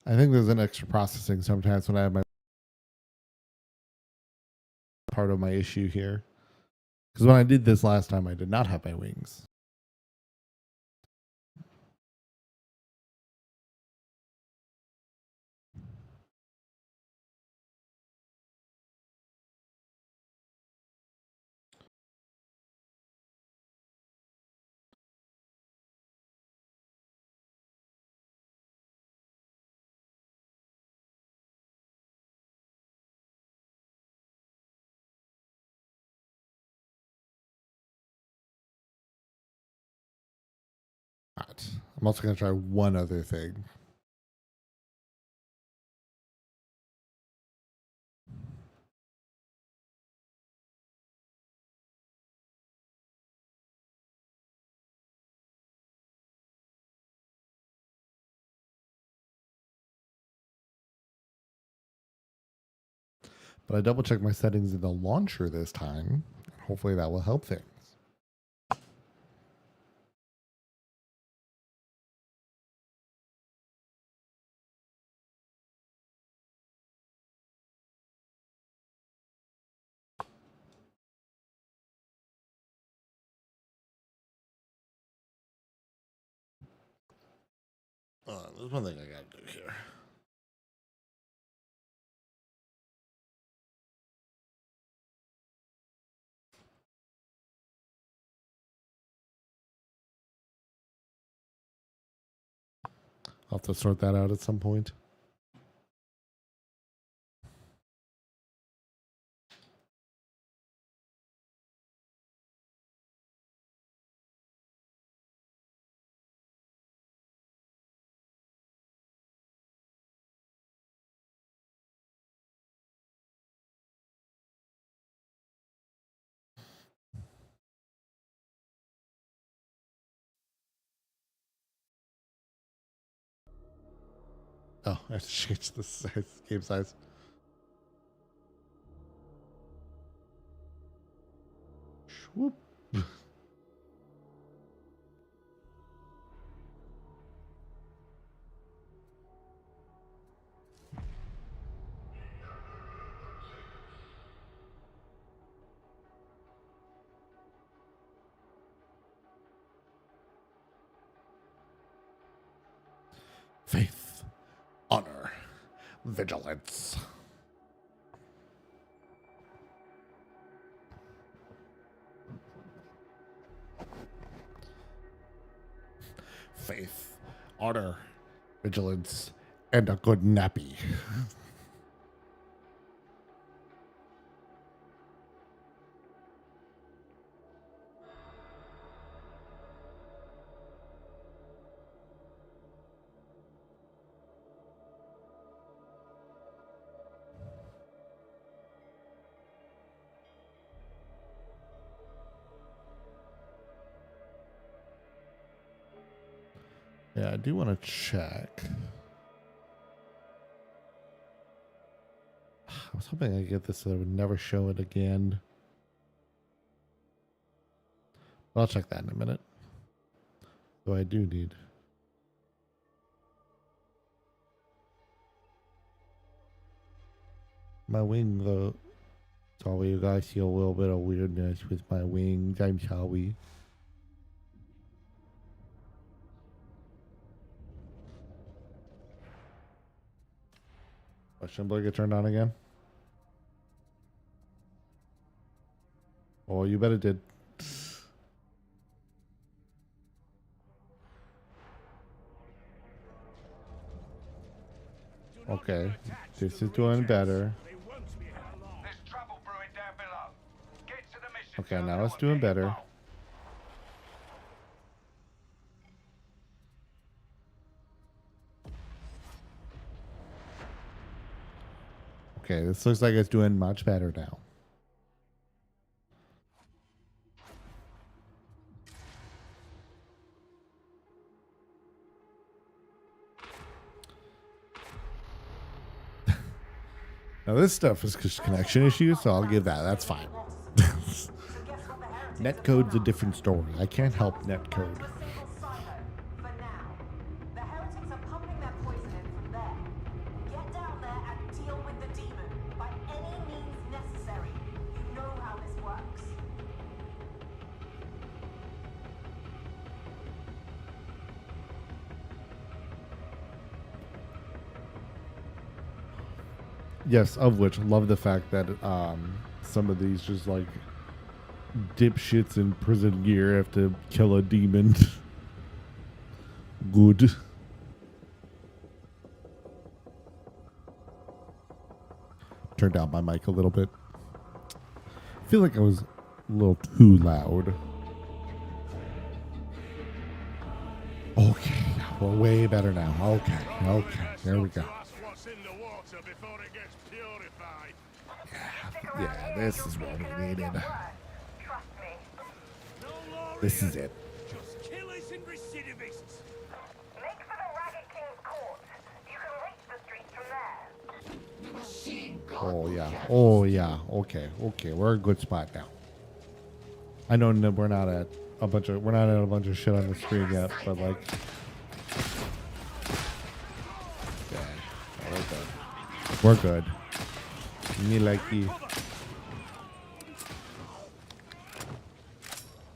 I think there's an extra processing sometimes when I have my part of my issue here. Because when I did this last time, I did not have my wings. Right. I'm also going to try one other thing. But I double checked my settings in the launcher this time. Hopefully that will help things. There's one thing I got to do here. I'll have to sort that out at some point. Oh, I have to change the size, game size. Whoop. Faith, honor, vigilance. Faith, honor, vigilance, and a good nappy. Yeah, I do want to check. I was hoping I'd get this so I would never show it again. But I'll check that in a minute. So I do need. My wing, though. Sorry, you guys see a little bit of weirdness with my wings. I'm sorry. Shouldn't Blur get turned on again? Oh, you bet it did. Okay, this is doing better. Okay, now it's doing better. Okay, this looks like it's doing much better now. Now this stuff is just connection issues, so I'll give that. That's fine. Netcode's a different story. I can't help netcode. Yes, of which love the fact that some of these just like dipshits in prison gear have to kill a demon. Good. Turn down my mic a little bit. I feel like I was a little too loud. Okay, we're way better now. Okay, there we go. Yeah, this is what we needed. This is it. Just killers and recidivists. Make for the Ragged King's court. You can reach the streets from there. The machine god Oh will yeah. carry Oh us. yeah. Okay. We're in a good spot now. I know that we're not at a bunch of shit on the screen yet, but like, yeah, we're good. Me like you.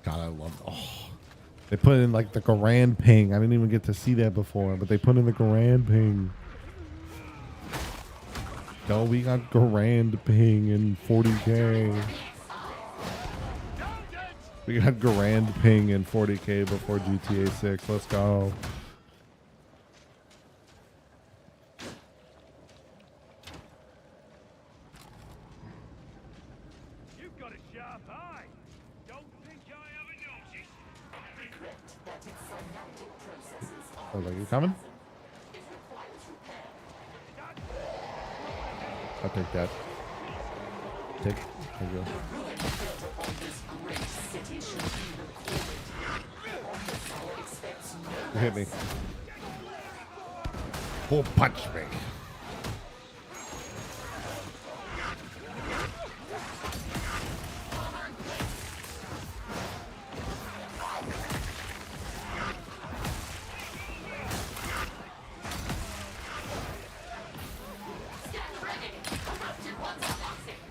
God, I love. Oh, they put in like the grand ping. I didn't even get to see that before, but they put in the grand ping. No, we got grand ping in 40K. We got grand ping in 40K before GTA 6. Let's go. You've got a sharp eye. Don't think I haven't noticed. Regret that its synaptic processes I was like, you coming? it requires repair. I'll take that. There you go. Ruin built upon this great city should be recorded. Omnisciah expects no Hit me. Pull punch me. stand ready. Corrupted ones are boxing.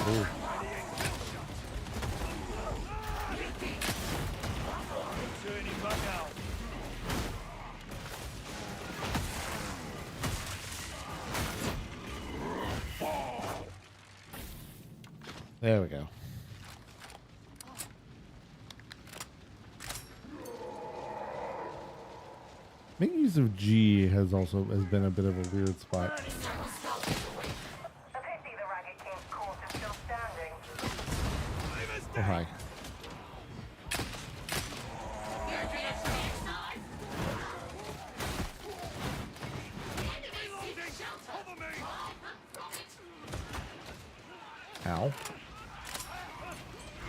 Ooh. Turning back out. There we go. Making use of G has been a bit of a weird spot. A pity the Ragged King's court is still standing. Oh hi. Cover me. Ow.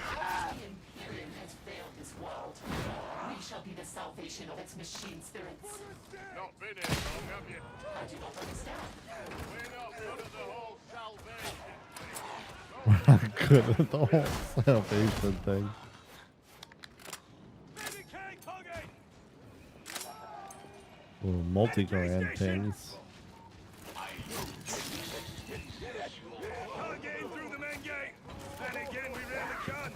The Imperium has failed this world. We shall be the salvation of its machine spirits. Not been here long, have you? I do not understand. We're not good at the whole salvation. We're not good at the whole salvation thing. Medicate, Huggy. Little multi-grand things. Can't get in through the main gate. Then again, we rarely can.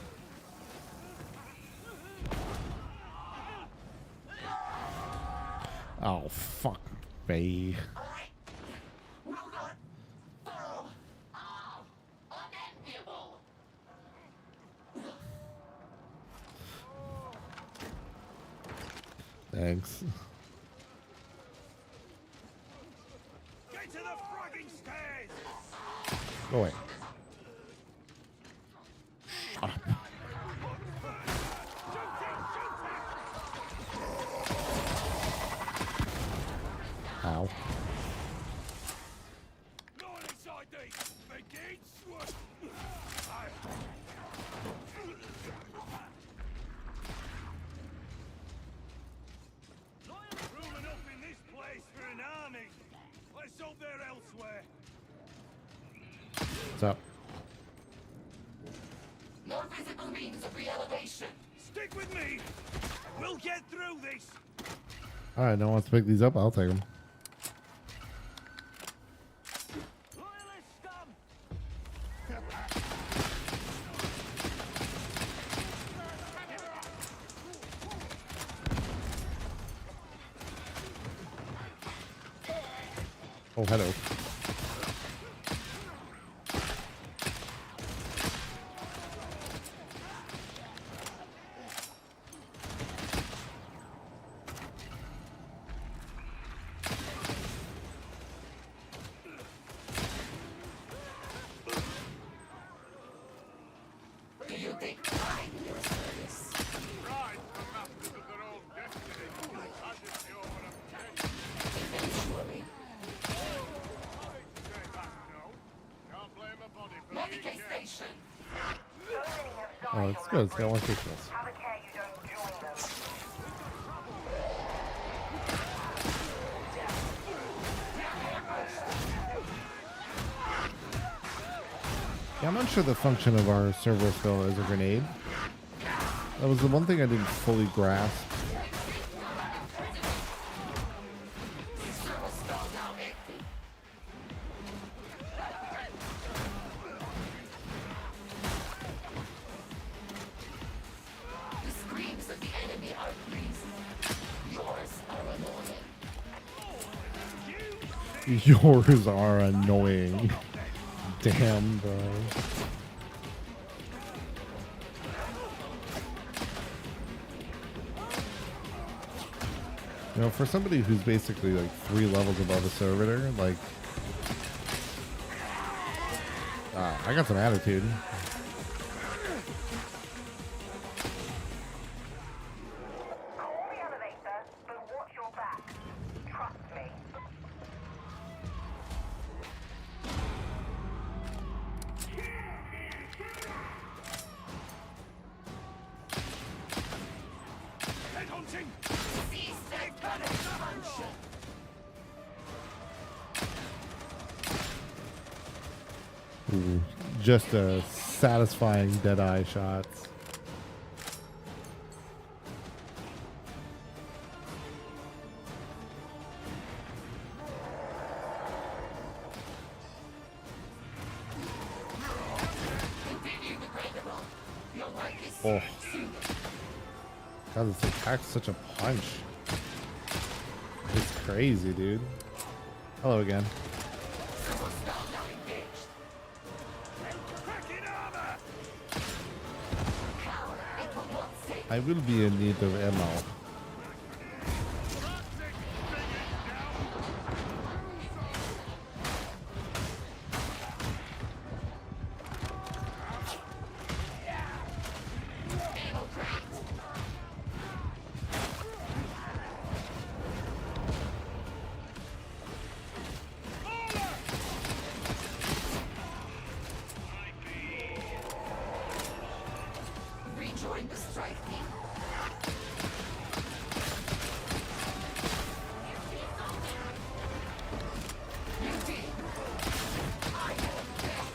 Oh fuck me. Will not fall. Unenviable. Thanks. Get to the fragging stairs. Go away. Shut up. Ow. No one inside these. Begin swat. Room enough in this place for an army. Let's hope they're elsewhere. What's up? More visible means of re-elevation. Stick with me. We'll get through this. Alright, no one wants to pick these up. I'll take them. Loyalist scum. Oh, hello. Do you take pride in your service? Eventually. Medical station. Oh, it's good. It's got one sickness. Have a care you don't join them. Yeah, I'm not sure the function of our servo spell as a grenade. That was the one thing I didn't fully grasp. The screams of the enemy are pleasing. Yours are annoying. Yours are annoying. Damn, bro. You know, for somebody who's basically like 3 levels above a servitor, like, I got some attitude. Call the elevator, but watch your back. Trust me. Seize their panic function. Ooh, just a satisfying dead-eye shots. Continue the credible. Your work is Oh. soon. God, this attack's such a punch. It's crazy, dude. Hello again. I will be in need of ammo. Rejoin the strike team. You did. I am dead.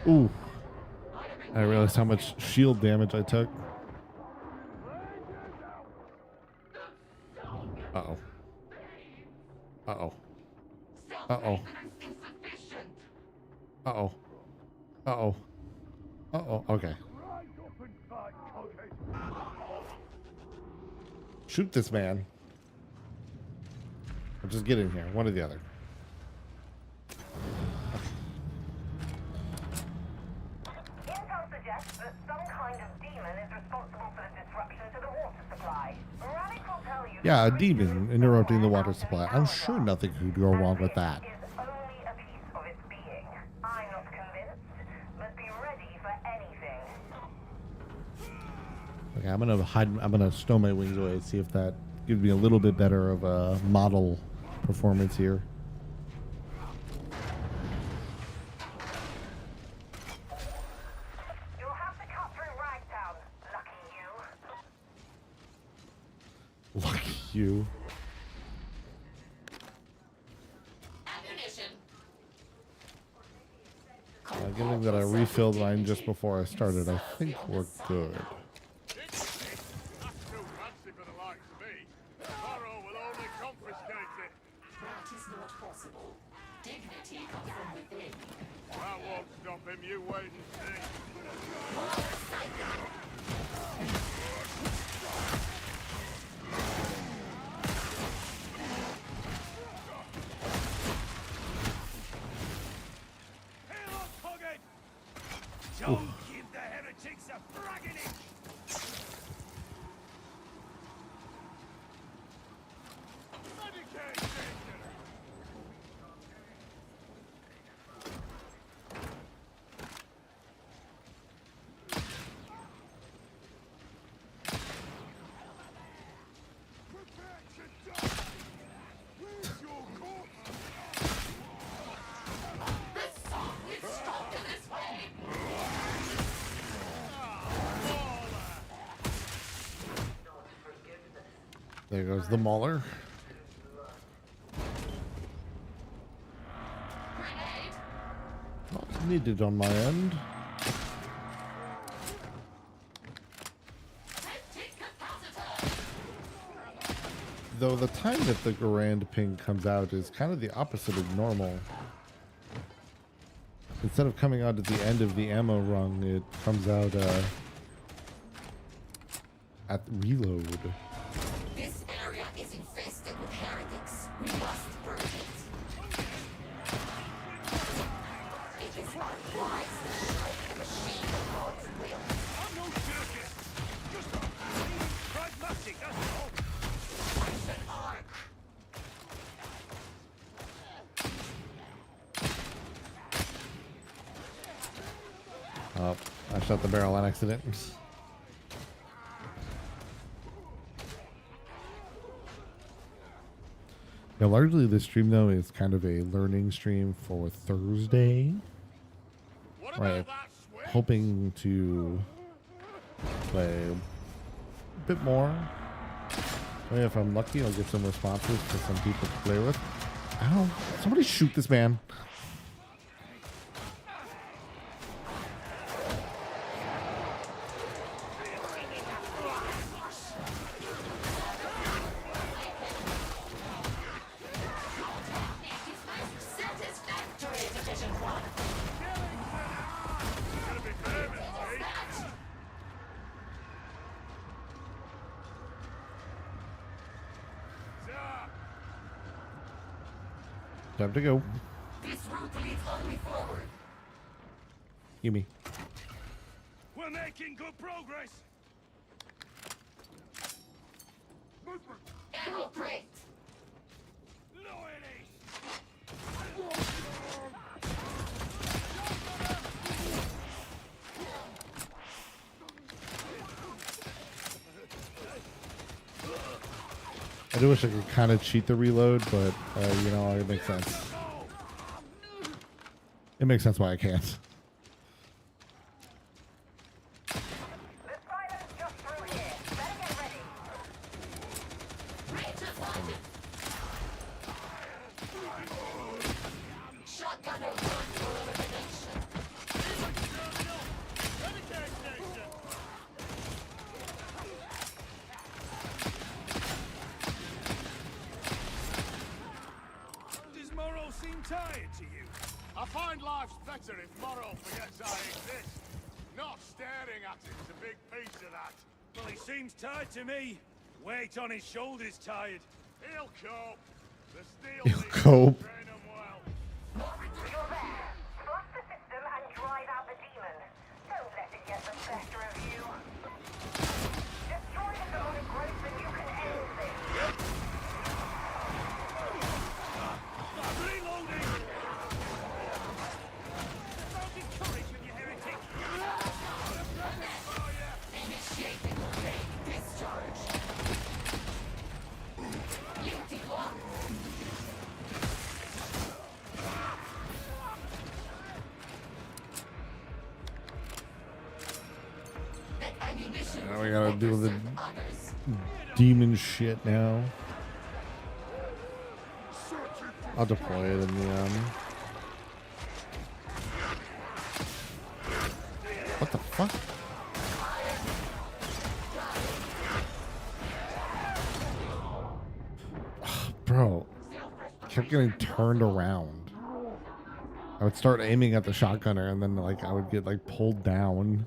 Ooh. I realized how much shield damage I took. Uh-oh. Uh-oh. Uh-oh. Uh-oh. Uh-oh. Uh-oh. Okay. Shoot this man. Or just get in here. One or the other. Intel suggests that some kind of demon is responsible for the disruption to the water supply. Relic will tell you Yeah, a demon interrupting the water supply. I'm sure nothing could go wrong with that. is only a piece of its being. I'm not convinced, but be ready for anything. Okay, I'm gonna stow my wings away and see if that gives me a little bit better of a model performance here. You'll have to cut through Ragtown, lucky you. Lucky you. Ammunition. Given that I refilled mine just before I started. I think we're good. That's too fancy for the likes of me. Morrow will only confiscate it. That is not possible. Dignity comes from within. That won't stop him, you wait and see. Hail up, Hoggett! Don't give the heretics a fragging itch! Medicate station! Prepare to die! Where's your corpse? This song is stopped in this way. There goes the Mauler. Grenade. Not needed on my end. Safety capacitor. Though the time that the Grand Ping comes out is kind of the opposite of normal. Instead of coming out at the end of the ammo rung, it comes out at reload. This area is infested with heretics. We must burn it. It is our lives that shape the machine of God's will. I'm no circus! Just a pragmatic, that's all! It's an arc. Oh, I shot the barrel on accident. Now, largely this stream though is kind of a learning stream for Thursday. What Right. about that switch? Hoping to play a bit more. Maybe if I'm lucky, I'll get some responses for some people to play with. Ow! Somebody shoot this man! Satisfactory, Division 1. Gonna be famous, eh? Sir, Time to go. This route leads only forward. Gimme. We're making good progress! Ammo crate. Loyalty! I do wish I could kind of cheat the reload, but you know, it makes sense. It makes sense why I can't. The silence just through here. Better get ready. Redefined. Shotgunner run for elimination. medicate station! Does Morrow seem tired to you? I find life's better if Morrow forgets I exist. Not staring at it's a big piece of that. Well, he seems tired to me. Weight on his shoulders tired. He'll cope. The steel He'll leaves cope. train him well. You're there. Flush the system and drive out the demon. Don't let it get the better of you. Destroy the demonic growth and you can end this. Reloading! Don't be courage when you heretic! Initiating raid discharge. Guilty one. The ammunition. Now we gotta do the Others. demon shit now. I'll deploy it in the end. What the fuck? Bro, I kept getting turned around. I would start aiming at the shotgunner and then like I would get like pulled down.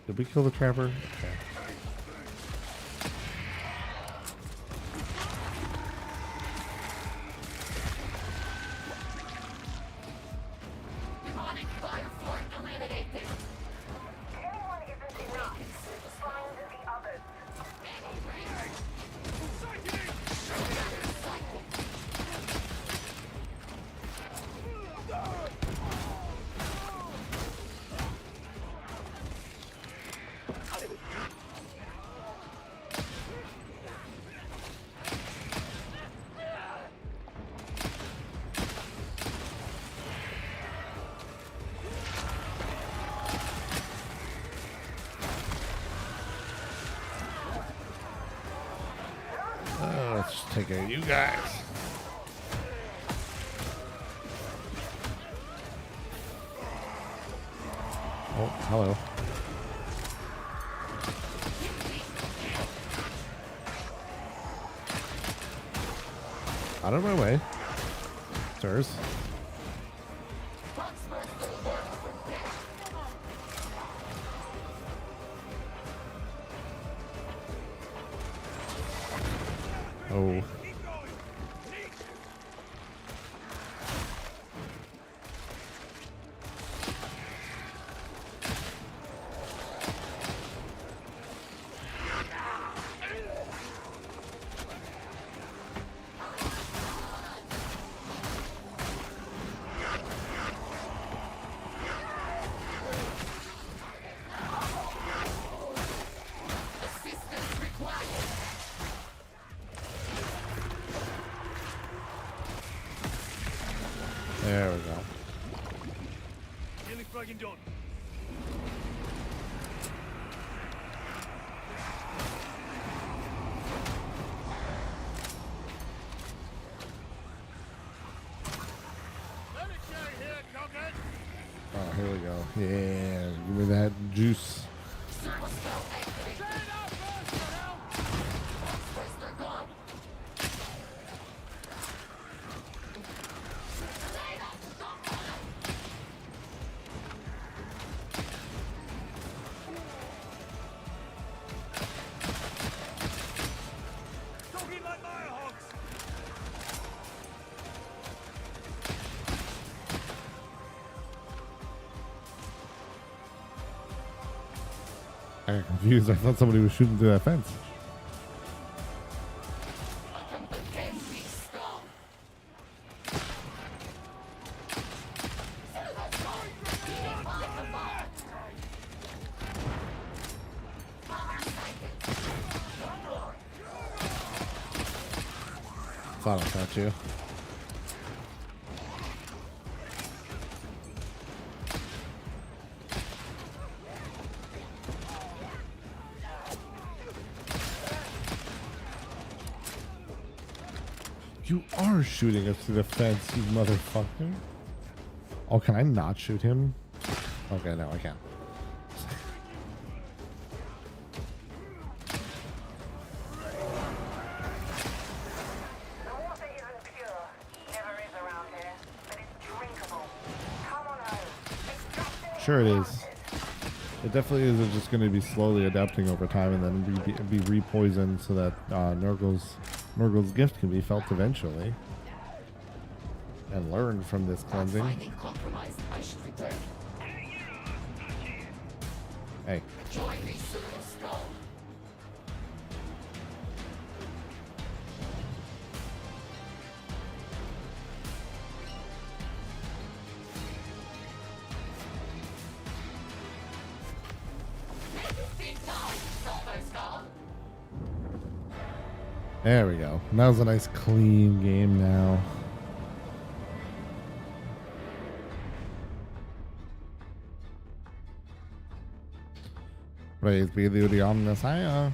Did we kill the trapper? Okay. Let's just take care of you guys. Oh, hello. Out of my way. Sirs. Oh. There we go. Nearly fucking done. Let it go here, cockhead. Oh, here we go. Yeah, give me that juice. Talking like my hogs. I got confused. I thought somebody was shooting through that fence. Thought I got you. You are shooting us through the fence, you motherfucker. Oh, can I not shoot him? Okay, no, I can't. The water isn't pure. Never is around here. But it's drinkable. Come on home. Extraction Sure it is. It definitely is just going to be slowly adapting over time and then be re-poisoned so that Nurgle's gift can be felt eventually. And learned from this cleansing. Hey. There we go. That was a nice clean game now. Praise be the OMNISSIAH.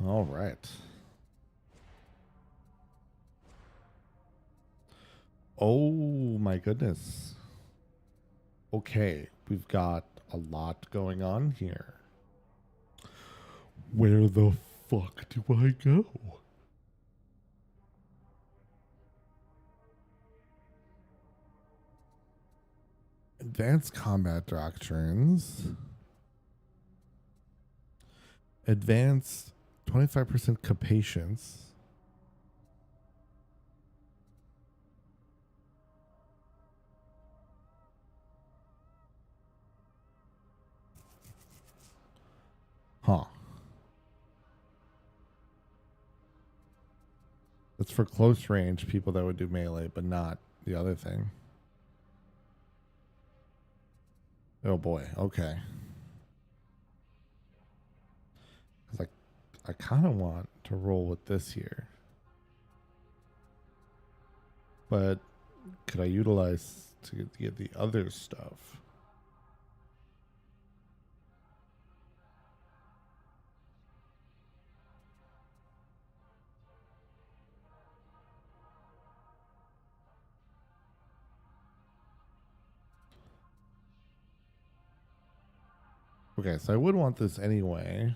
All right. Oh my goodness. Okay, we've got a lot going on here. Where the fuck do I go? Advanced combat doctrines. Advanced 25% capacience. Huh. That's for close range people that would do melee, but not the other thing. Oh boy, okay. Because I kind of want to roll with this here. But could I utilize to get the other stuff? Okay, so I would want this anyway.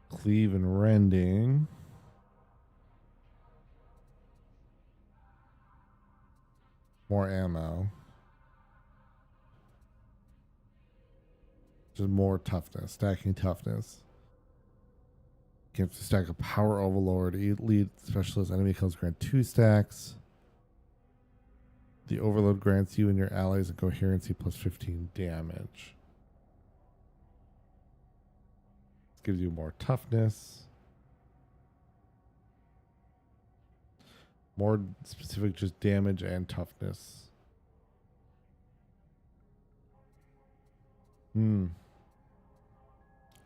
Cleave and rending. More ammo. Just more toughness. Stacking toughness. Give to stack a power overlord. Lead specialist enemy kills grant 2 stacks. The overload grants you and your allies a coherency plus 15 damage. This gives you more toughness. More specific, just damage and toughness.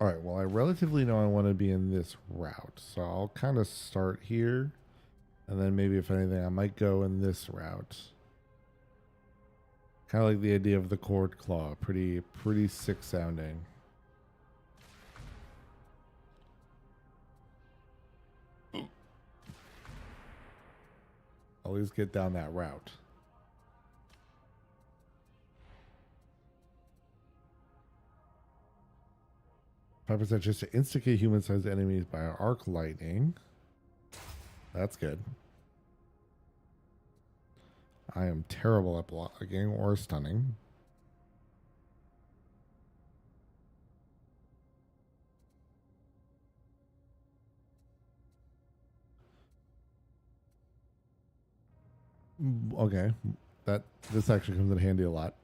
Alright, well, I relatively know I want to be in this route. So I'll kind of start here. And then maybe, if anything, I might go in this route. Kind of like the idea of the cord claw. Pretty sick sounding. Always get down that route. %, just to instigate human-sized enemies by arc lightning. That's good. I am terrible at blocking or stunning. Okay, this actually comes in handy a lot.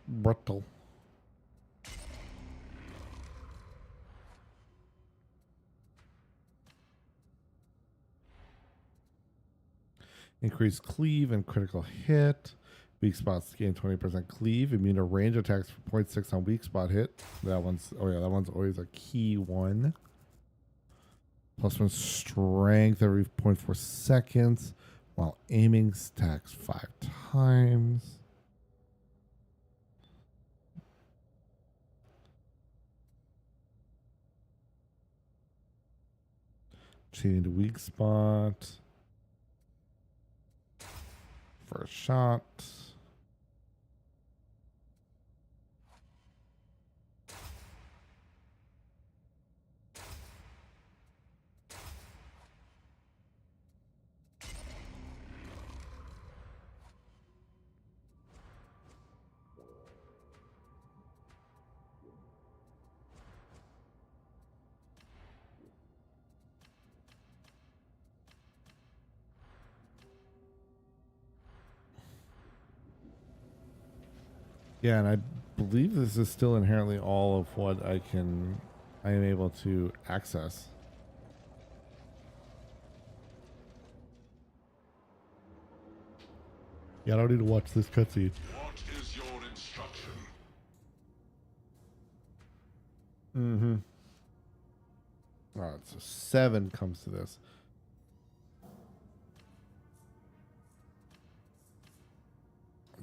Brittle. Increase cleave and critical hit. Weak spots gain 20% cleave. Immune to range attacks for 0.6 on weak spot hit. That one's always a key one. +1 strength every 0.4 seconds while aiming, stacks 5 times. Chained weak spot. First shot. Yeah, and I believe this is still inherently all of what I can I am able to access. Yeah, I don't need to watch this cutscene. What is your instruction? Mm-hmm. All right, so 7 comes to this.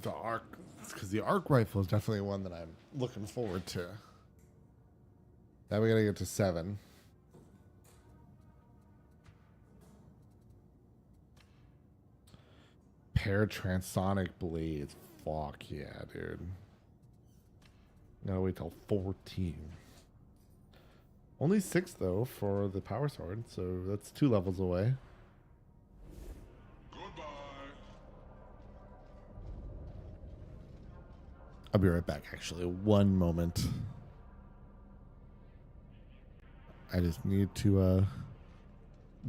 The arc, because the arc rifle is definitely one that I'm looking forward to. Now we gotta get to 7. Paratransonic blades. Fuck yeah, dude. Gotta wait till 14. Only 6 though for the power sword, so that's 2 levels away. Goodbye. I'll be right back, actually. One moment. I just need to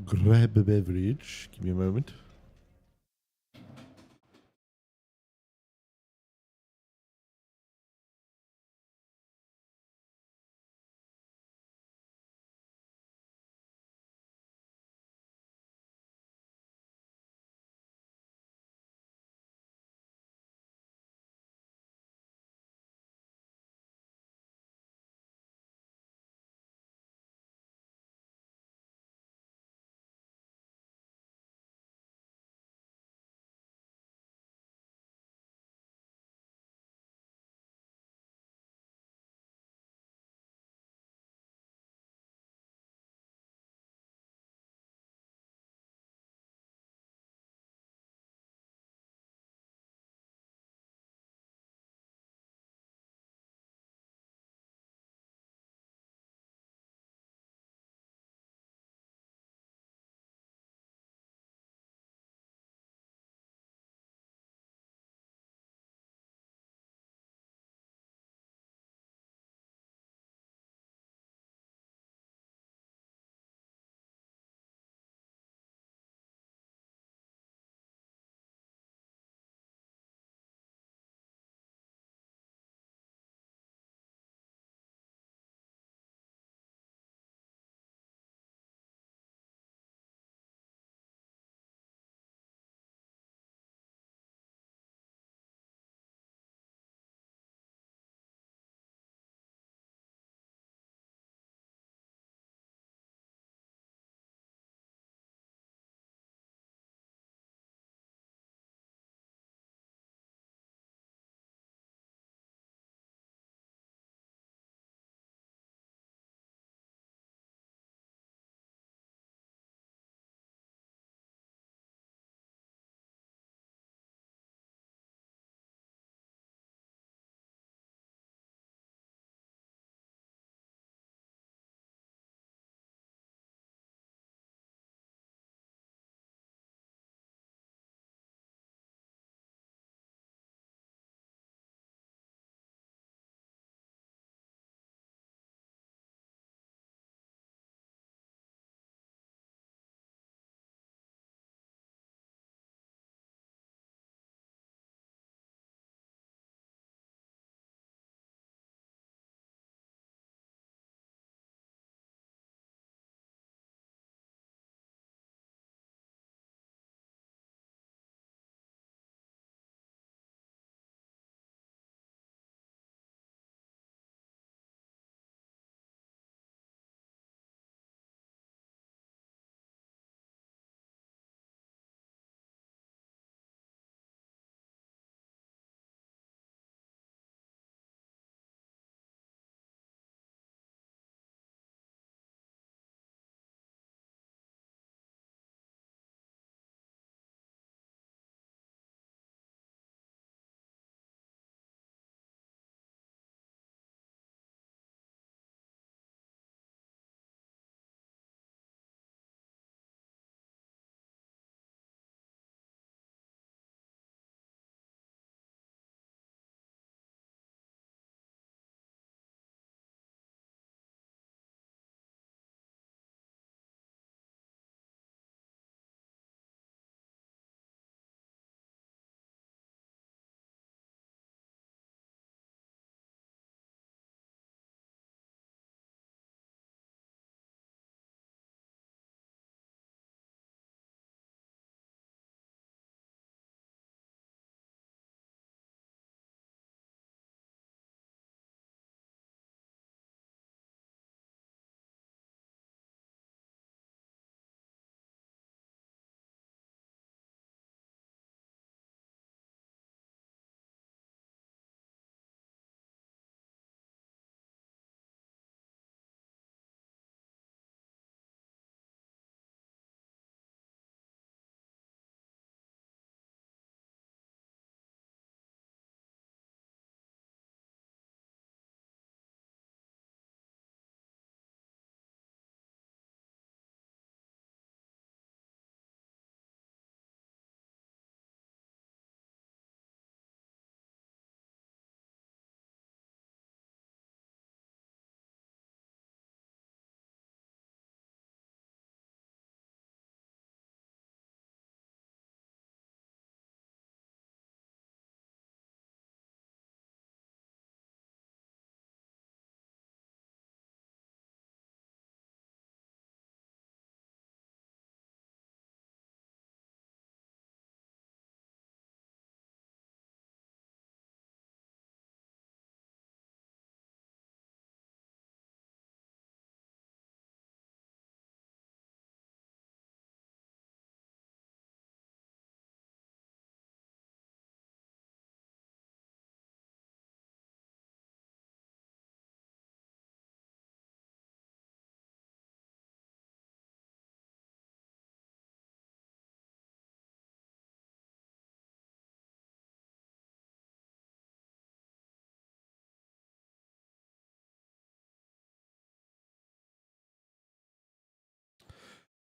grab a beverage. Give me a moment.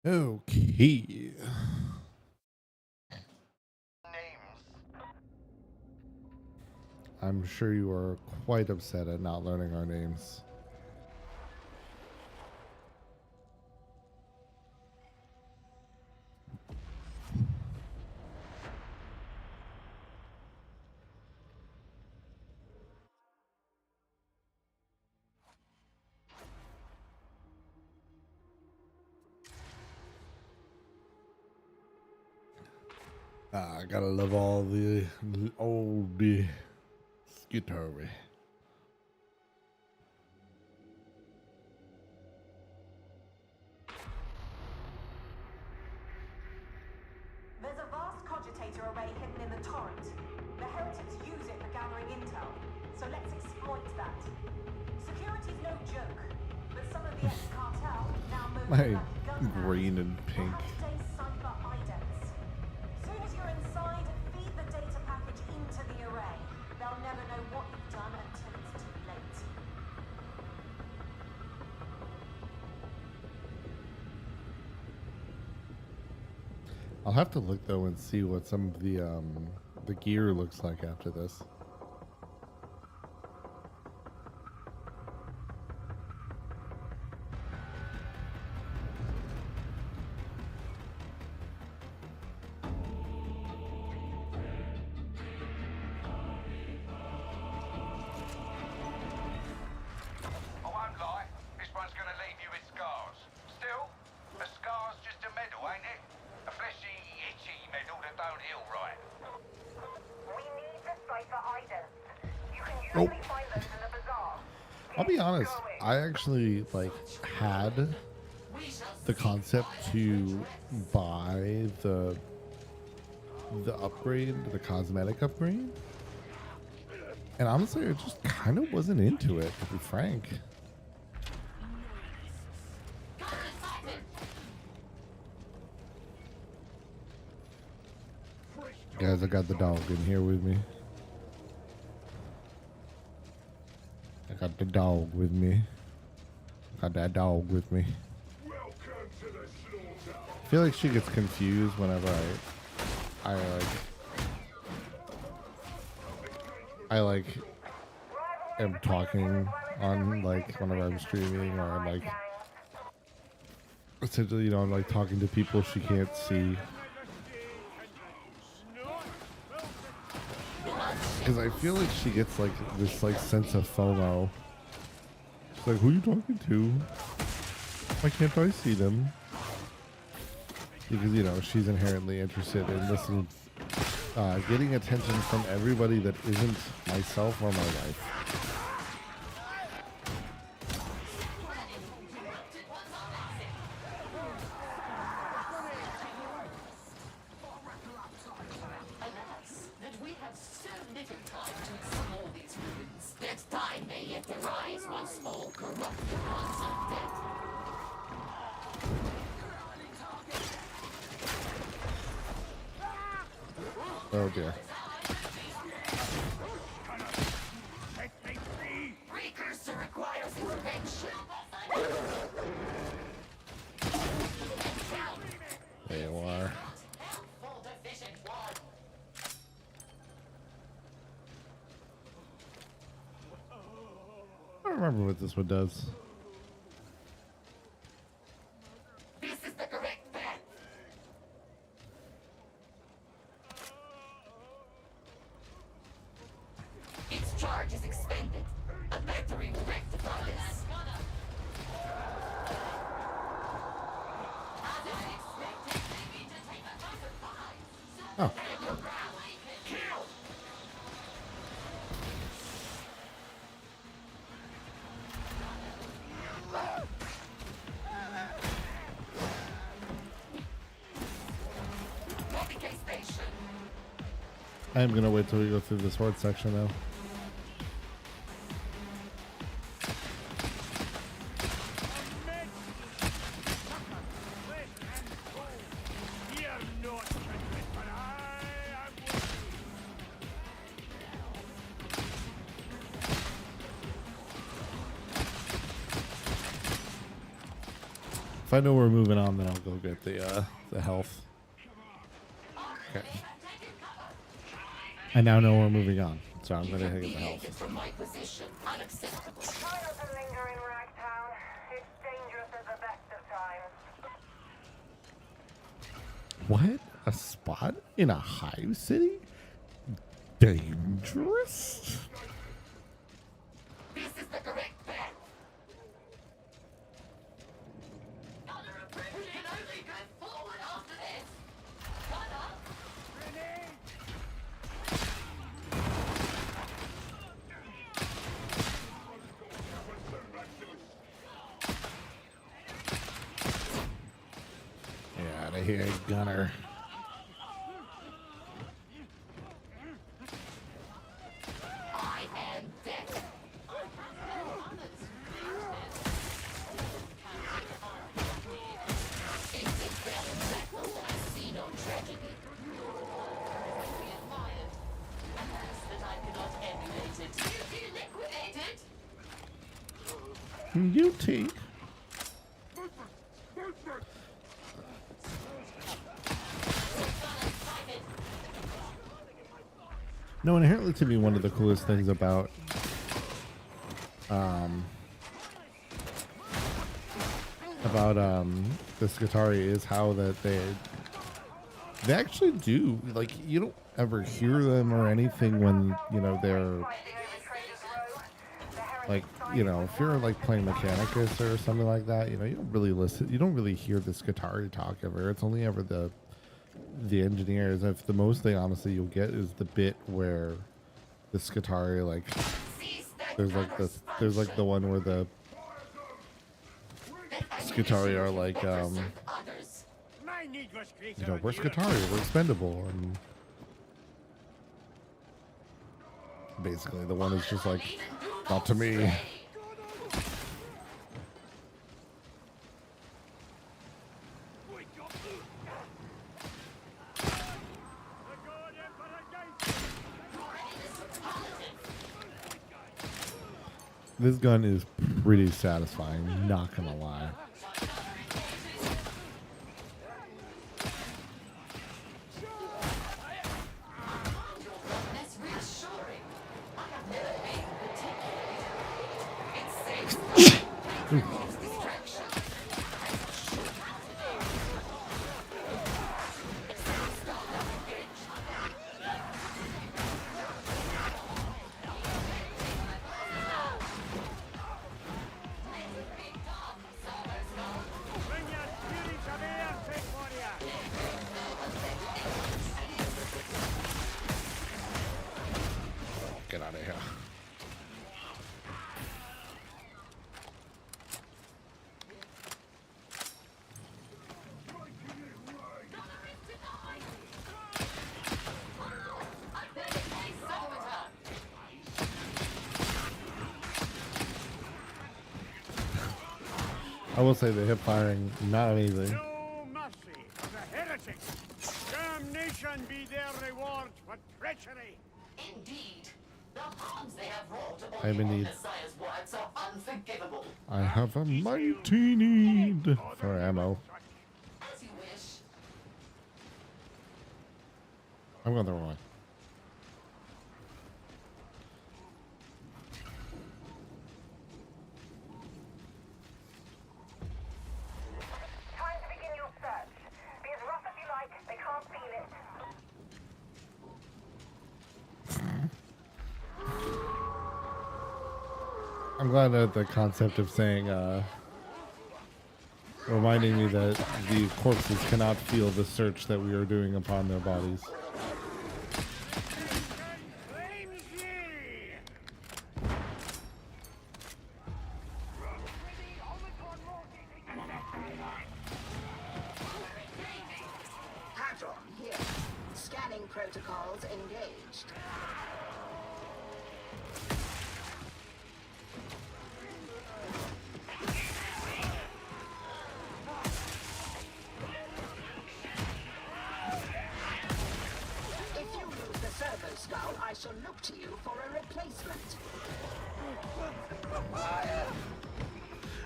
Okay. I'm sure you are quite upset at not learning our names. I gotta love all the old SKITARII. There's a vast cogitator array hidden in the torrent. The heretics use it for gathering intel, so let's exploit that. Security's no joke, but some of the ex-cartel now move My like gun green and pink. Stay cypher idents. Soon as you're inside, feed the data package into the array. They'll never know what you've done until it's too late. I'll have to look though and see what some of the gear looks like after this. I won't lie, this one's gonna leave you with scars. Still, a scar's just a medal, ain't it? A fleshy, itchy medal that don't heal right. We need the cypher idents. You can Oh. usually find those in the bazaar. I'll be honest, I actually like had the concept to buy the upgrade, the cosmetic upgrade. And honestly, I just kind of wasn't into it, to be frank. Guys, I got the dog in here with me. I got the dog with me. Got that dog with me. I feel like she gets confused whenever I am talking on like whenever I'm streaming, or I'm like essentially, you know, I'm like talking to people she can't see. Because I feel like she gets like this like sense of FOMO. She's like, who are you talking to? Why can't I see them? Because, you know, she's inherently interested in listening, getting attention from everybody that isn't myself or my wife. Alas, that we have so little time to explore these ruins. That time may yet arise once more corrupted ones are dead. Oh dear. Precursor requires intervention. There you are. For Division 1. I don't remember what this one does. This is the correct path. Its charge is expended. A battery will rectify this. Oh. I am gonna wait till we go through this horde section though. If I know we're moving on, then I'll go get the health. Okay. I now know we're moving on, so I'm gonna get the health. From my position, unacceptable. Try not to linger in Ragtown. It's dangerous at the best of times. What? A spot in a hive city? Dangerous? This is the correct path. Connor approved can only go forward after this. Connor! Get out of here, Gunner. I am dead. You take. No, inherently to me, one of the coolest things about the SKITARII is how that they actually do, like, you don't ever hear them or anything when, you know, they're like, you know, if you're like playing Mechanicus or something like that, you know, you don't really listen, you don't really hear the SKITARII talk ever. It's only ever the engineers. If the most thing honestly you'll get is the bit where the SKITARII, like, there's like the one where the SKITARII are like, you know, we're SKITARII, we're expendable, and basically the one is just like, not to me. This gun is pretty satisfying, not gonna lie. Get out of here. I will say the hip firing, not amazing. No mercy for the heretic. Damnation be their reward for treachery. Indeed. The harms they have wrought upon I have a need. Messiah's works are unforgivable. I have a mighty need for ammo. As you wish. I'm going the wrong way. Time to begin your search. Be as rough as you like, they can't feel it. I'm glad that the concept of saying, reminding me that the corpses cannot feel the search that we are doing upon their bodies. Claims ye! Hadron here. Scanning protocols engaged. If you lose the servo skull, I shall look to you for a replacement.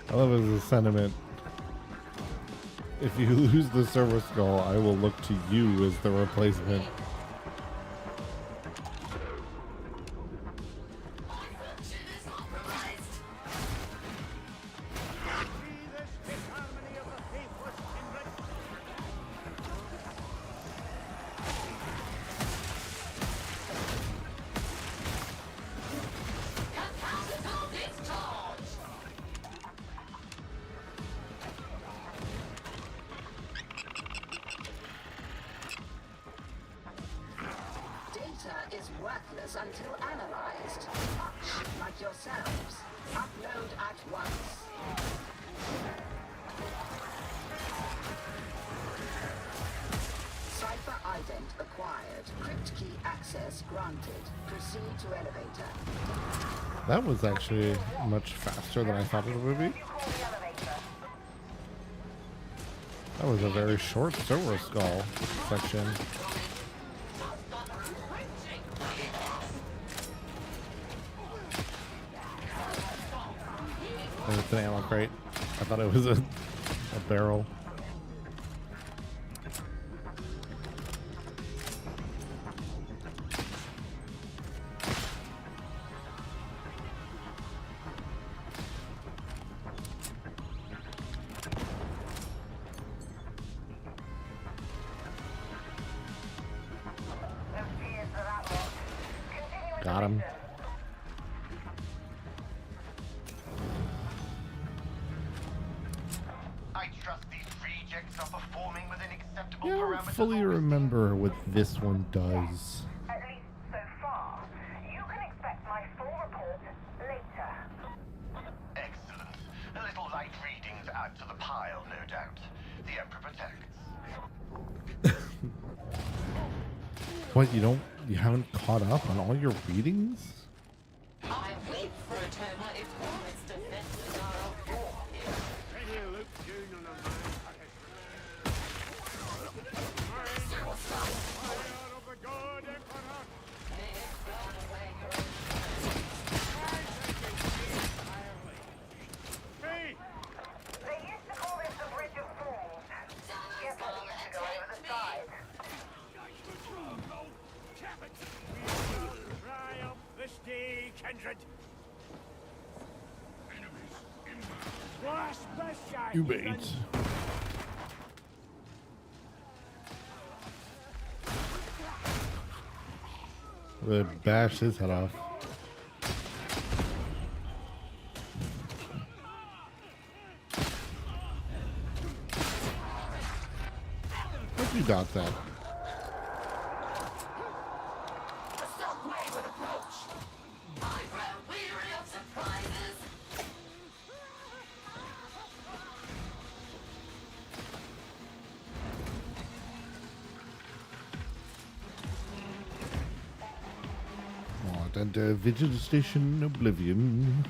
I love it as a sentiment. if you lose the server skull, I will look to you as the replacement. Data is worthless until analyzed. Much like yourselves. Upload at once. Cipher ident acquired. Crypt key access granted. Proceed to elevator. That was actually much faster than I thought it would be. That was a very short server skull section. And it's an ammo crate. I thought it was a barrel. Got him. I trust these rejects are performing within acceptable I don't parameters. fully remember what this one does. At least so far. You can expect my full report later. Excellent. A little light readings add to the pile, no doubt. The Emperor protects. What, you haven't caught up on all your readings? I wait for a turner if all its defenses are up for him. Right here, Luke. June on the man. Fire of the God Emperor. They've blown away your Hey! They used to call this the Bridge of Fools. Guess what used to go over the side. Triumph this day, kindred. Blast the shine. You bait. Really bash his head off. Hope you got that. Stop wayward approach. I grow weary of surprises. Alright, and Vigil Station Oblivion.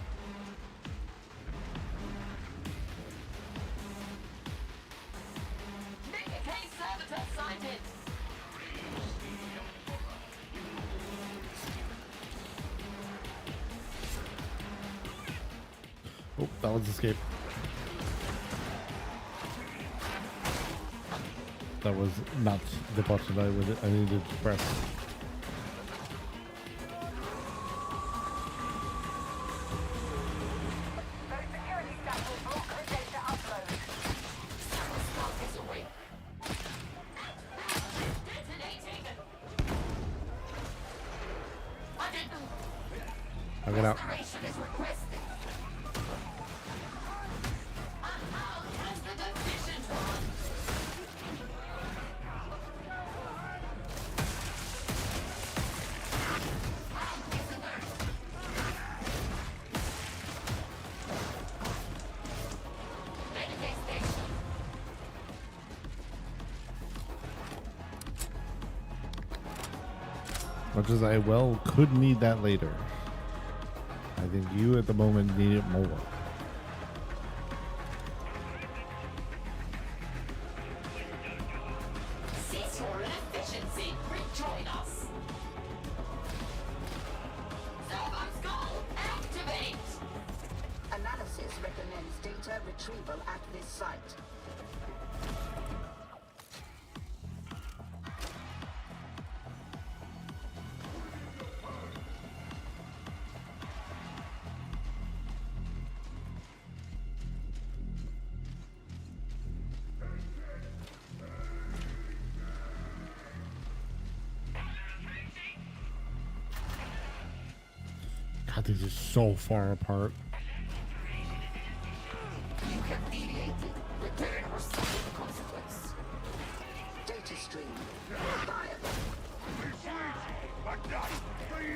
Make a case servitor sighted. Oh, that was escape. That was not the button I needed to press. Those security staff will block the data upload. Stop is away. Detonating. I didn't. I'll get out. Restoration is requested. How has the deficient one? Medicaid station. Much as I well could need that later. I think you at the moment need it more. Cease your inefficiency. Rejoin us. Servo skull, activate. Analysis recommends data retrieval at this site. God, these are so far apart. You have deviated. Return or suffer the consequence. Data stream. Viable. Like that for you!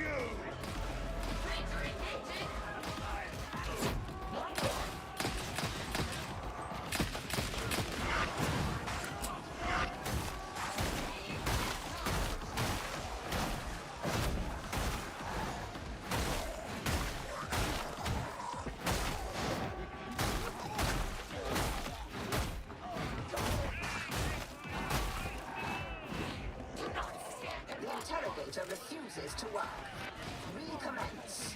The interrogator refuses to work. Recommence.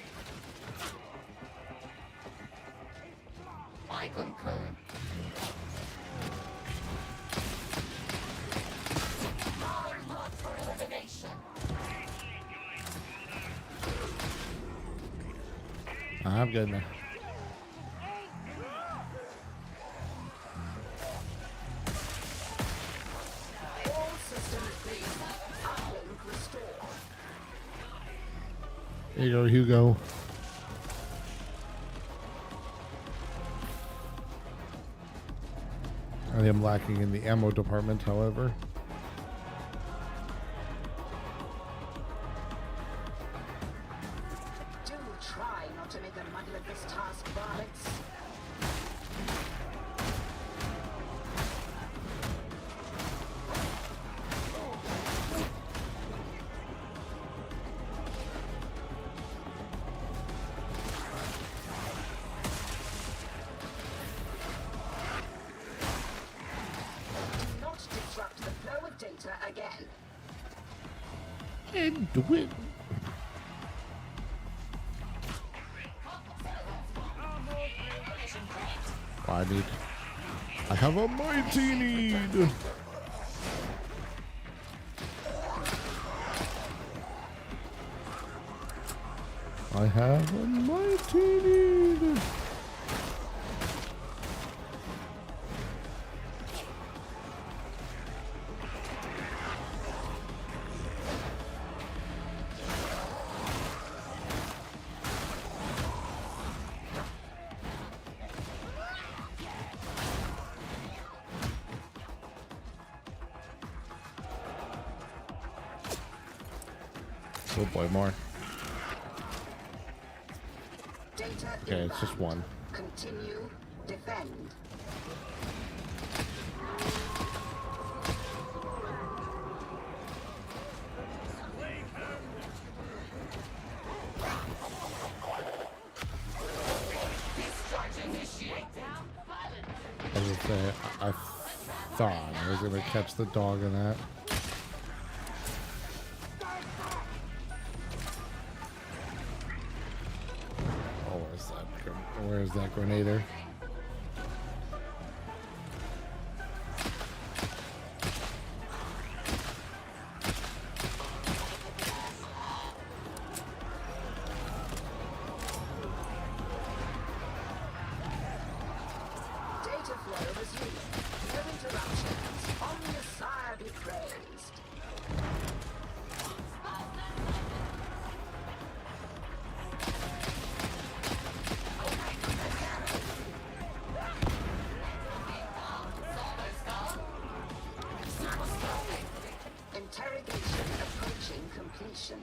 I concur. More blood for elimination. I'm good now. All systems green. Uplink restored. There you go, Hugo. I am lacking in the ammo department, however. Do try not to make a muddle of this task, varlets. Do not disrupt the flow of data again. And do it. I have a mighty need. I have a mighty need. Oh boy, more. Data Okay, it's just one. Continue. Defend. I was gonna say, I thought I was gonna catch the dog in that. Oh, where's that grenader? Data flow resumed. No interruptions. OMNISSIAH be praised. Interrogation approaching completion.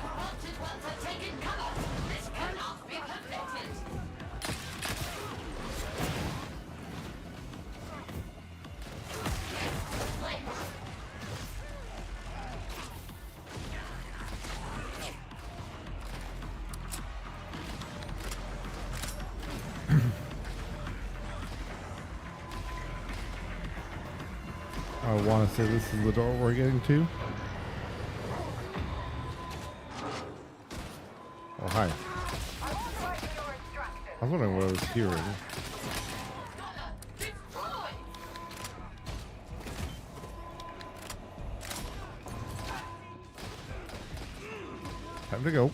Corrupted ones are taking cover. This cannot be permitted. I want to say this is the door we're getting to. Oh, hi. I was wondering what I was hearing. Time to go.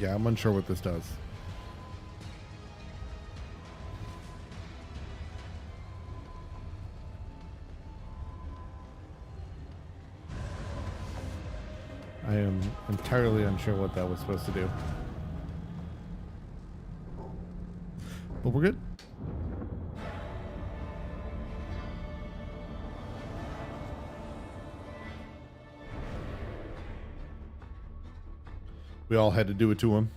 Yeah, I'm unsure what this does. I am entirely unsure what that was supposed to do. But we're good. We all had to do it to him.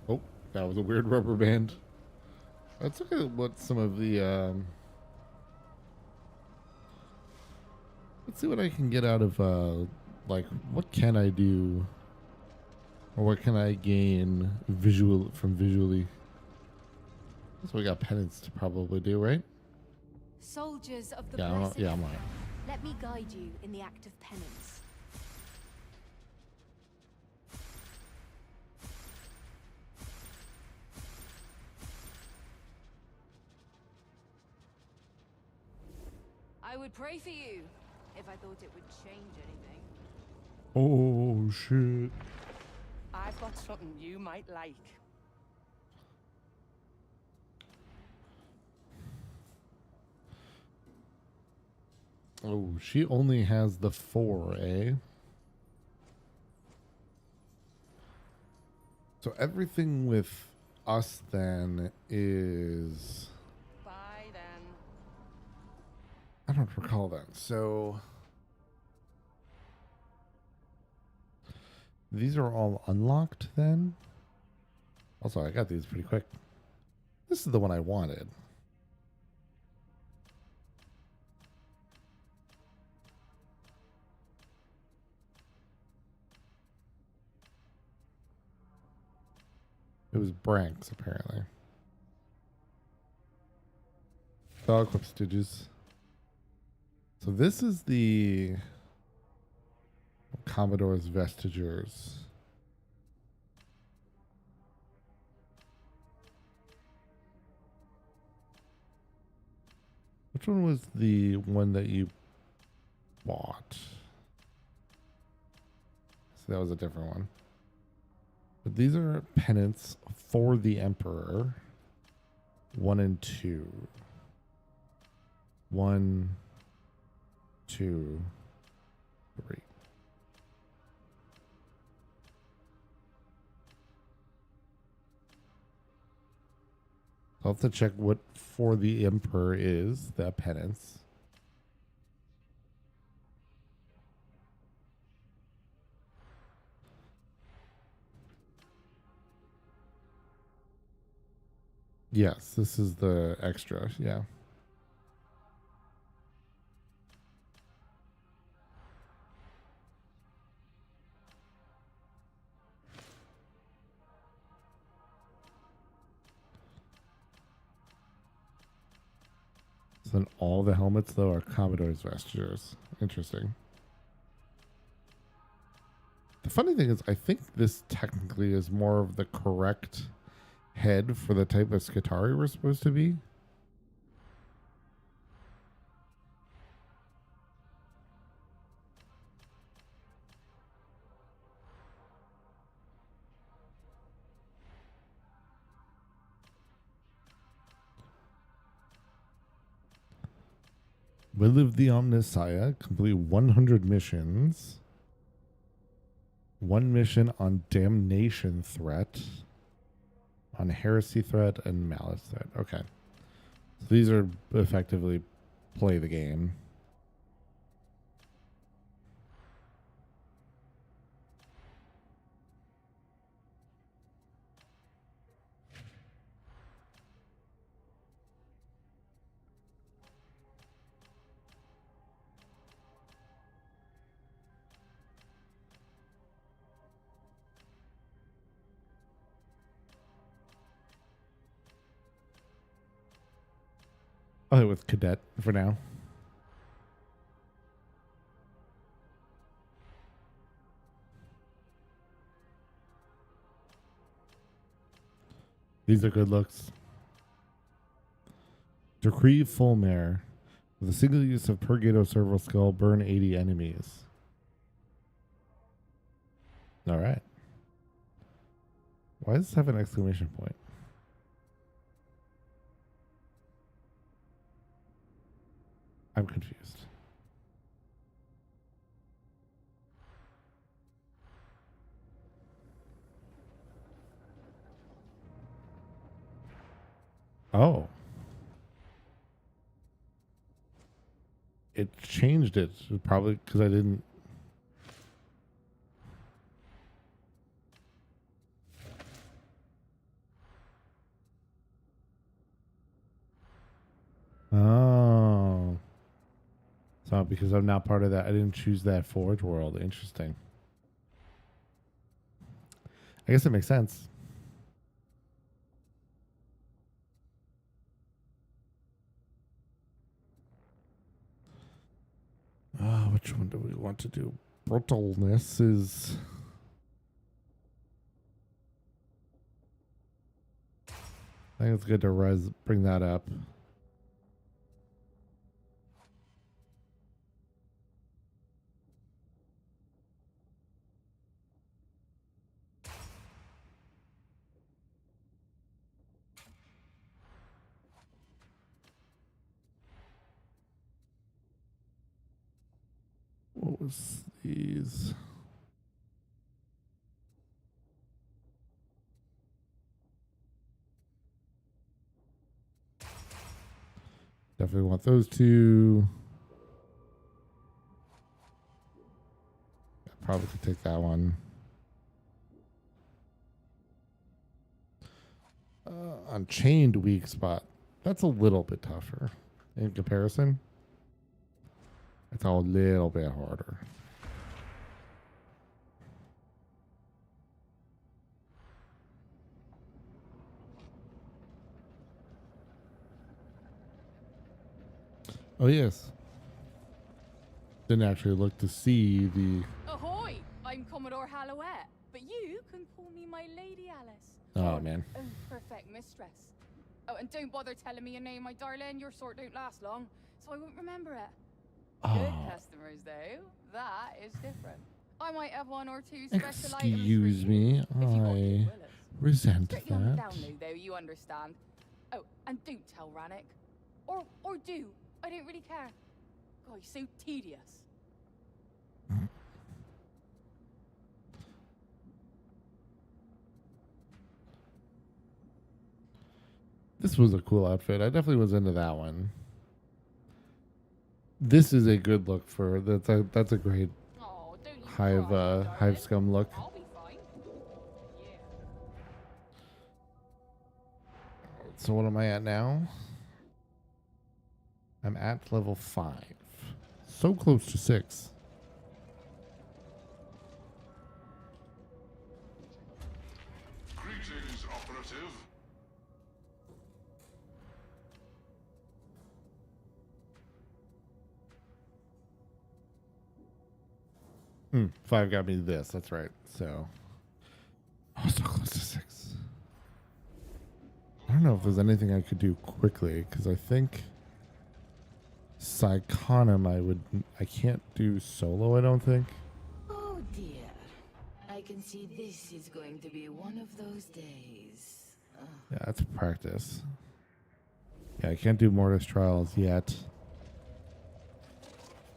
Oh, that was a weird rubber band. Let's look at what some of the let's see what I can get out of like what can I do, or what can I gain visually. So we got penance to probably do, right? Soldiers of the Yeah, blessed. I'm alright. Let me guide you in the act of penance. I would pray for you if I thought it would change anything. Oh shit. I've got something you might like. Oh, she only has the 4, eh? So everything with us then is... Bye then. I don't recall that. So... These are all unlocked then? Also, I got these pretty quick. This is the one I wanted. It was Branks, apparently. Dog equip stitches. So this is the Commodore's Vestigers. Which one was the one that you bought? So that was a different one. But these are pennants for the Emperor. 1 and 2. 1, 2, 3. I'll have to check what for the Emperor is, the penance. Yes, this is the extra, yeah. So then all the helmets, though, are Commodore's Vestigers. Interesting. The funny thing is, I think this technically is more of the correct head for the type of SKITARII we're supposed to be. Will of the OMNISSIAH, complete 100 missions. 1 mission on damnation threat, on heresy threat, and malice threat. Okay. So these are effectively play the game. I'll hit with Cadet for now. These are good looks. Decree Full Mare. With a single use of Purgato Serval Skull, burn 80 enemies. Alright. Why does this have an exclamation point? I'm confused. Oh. It changed it. Probably because I didn't. Oh. So because I'm not part of that, I didn't choose that Forge world. Interesting. I guess it makes sense. Which one do we want to do? Brittleness is... I think it's good to bring that up. What was these? Definitely want those two. I probably could take that one. Unchained weak spot. That's a little bit tougher in comparison. It's a little bit harder. Oh, yes. Didn't actually look to see the... Ahoy! I'm Commodore Hallowett, but you can call me my Lady Alice. Oh, man. Oh, perfect mistress. Oh, and don't bother telling me your name, my darling. Your sort don't last long, so I won't remember it. Oh. Good customers, though. That is different. I might have one or two special items. Excuse me. I resent Strictly on the that. down low, though, you understand. Oh, and don't tell Rannick. Or do. I don't really care. God, he's so tedious. This was a cool outfit. I definitely was into that one. This is a good look for... That's a great hive scum look. I'll be fine. Yeah. So what am I at now? I'm at level 5. So close to 6. Greetings, operative. 5 got me this. That's right. So so close to 6. I don't know if there's anything I could do quickly because I think Psychonim I can't do solo. I don't think. Oh dear. I can see this is going to be one of those days. Yeah, that's practice. Yeah, I can't do Mortis Trials yet.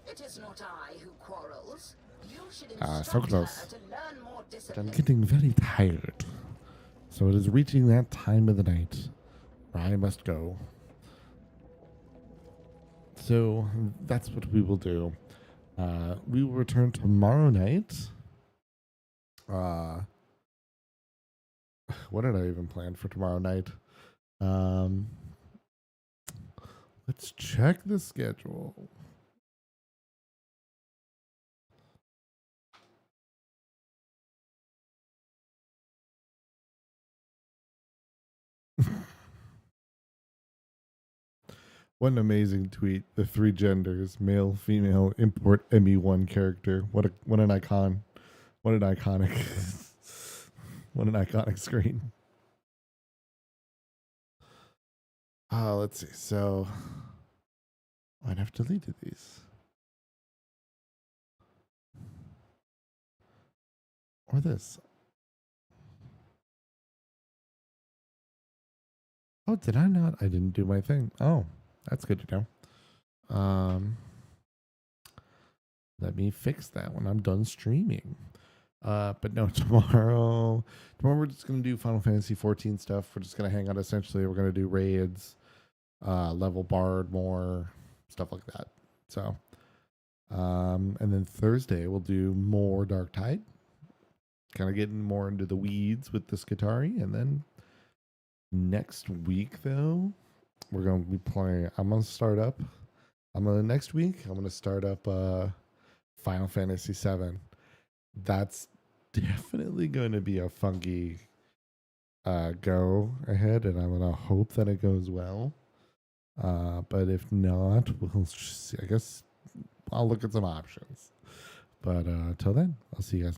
It is not I who quarrels. You should So instruct close. her to learn more But I'm discipline. getting very tired. So it is reaching that time of the night where I must go. So that's what we will do. We will return tomorrow night. What did I even plan for tomorrow night? Let's check the schedule. What an amazing tweet. The 3 genders, male, female, import ME1 character. What an icon. What an iconic what an iconic screen. Let's see. So I'd have deleted these. Or this. Oh, did I not? I didn't do my thing. Oh, that's good to know. Let me fix that when I'm done streaming. But no, tomorrow we're just going to do Final Fantasy 14 stuff. We're just going to hang out essentially. We're going to do raids, level bard more, stuff like that. So, and then Thursday we'll do more Darktide. Kind of getting more into the weeds with the SKITARII. And then next week, though, we're going to be playing. Next week, I'm going to start up Final Fantasy 7. That's definitely going to be a funky go ahead, and I'm going to hope that it goes well. But if not, we'll see. I guess I'll look at some options. But till then, I'll see you guys.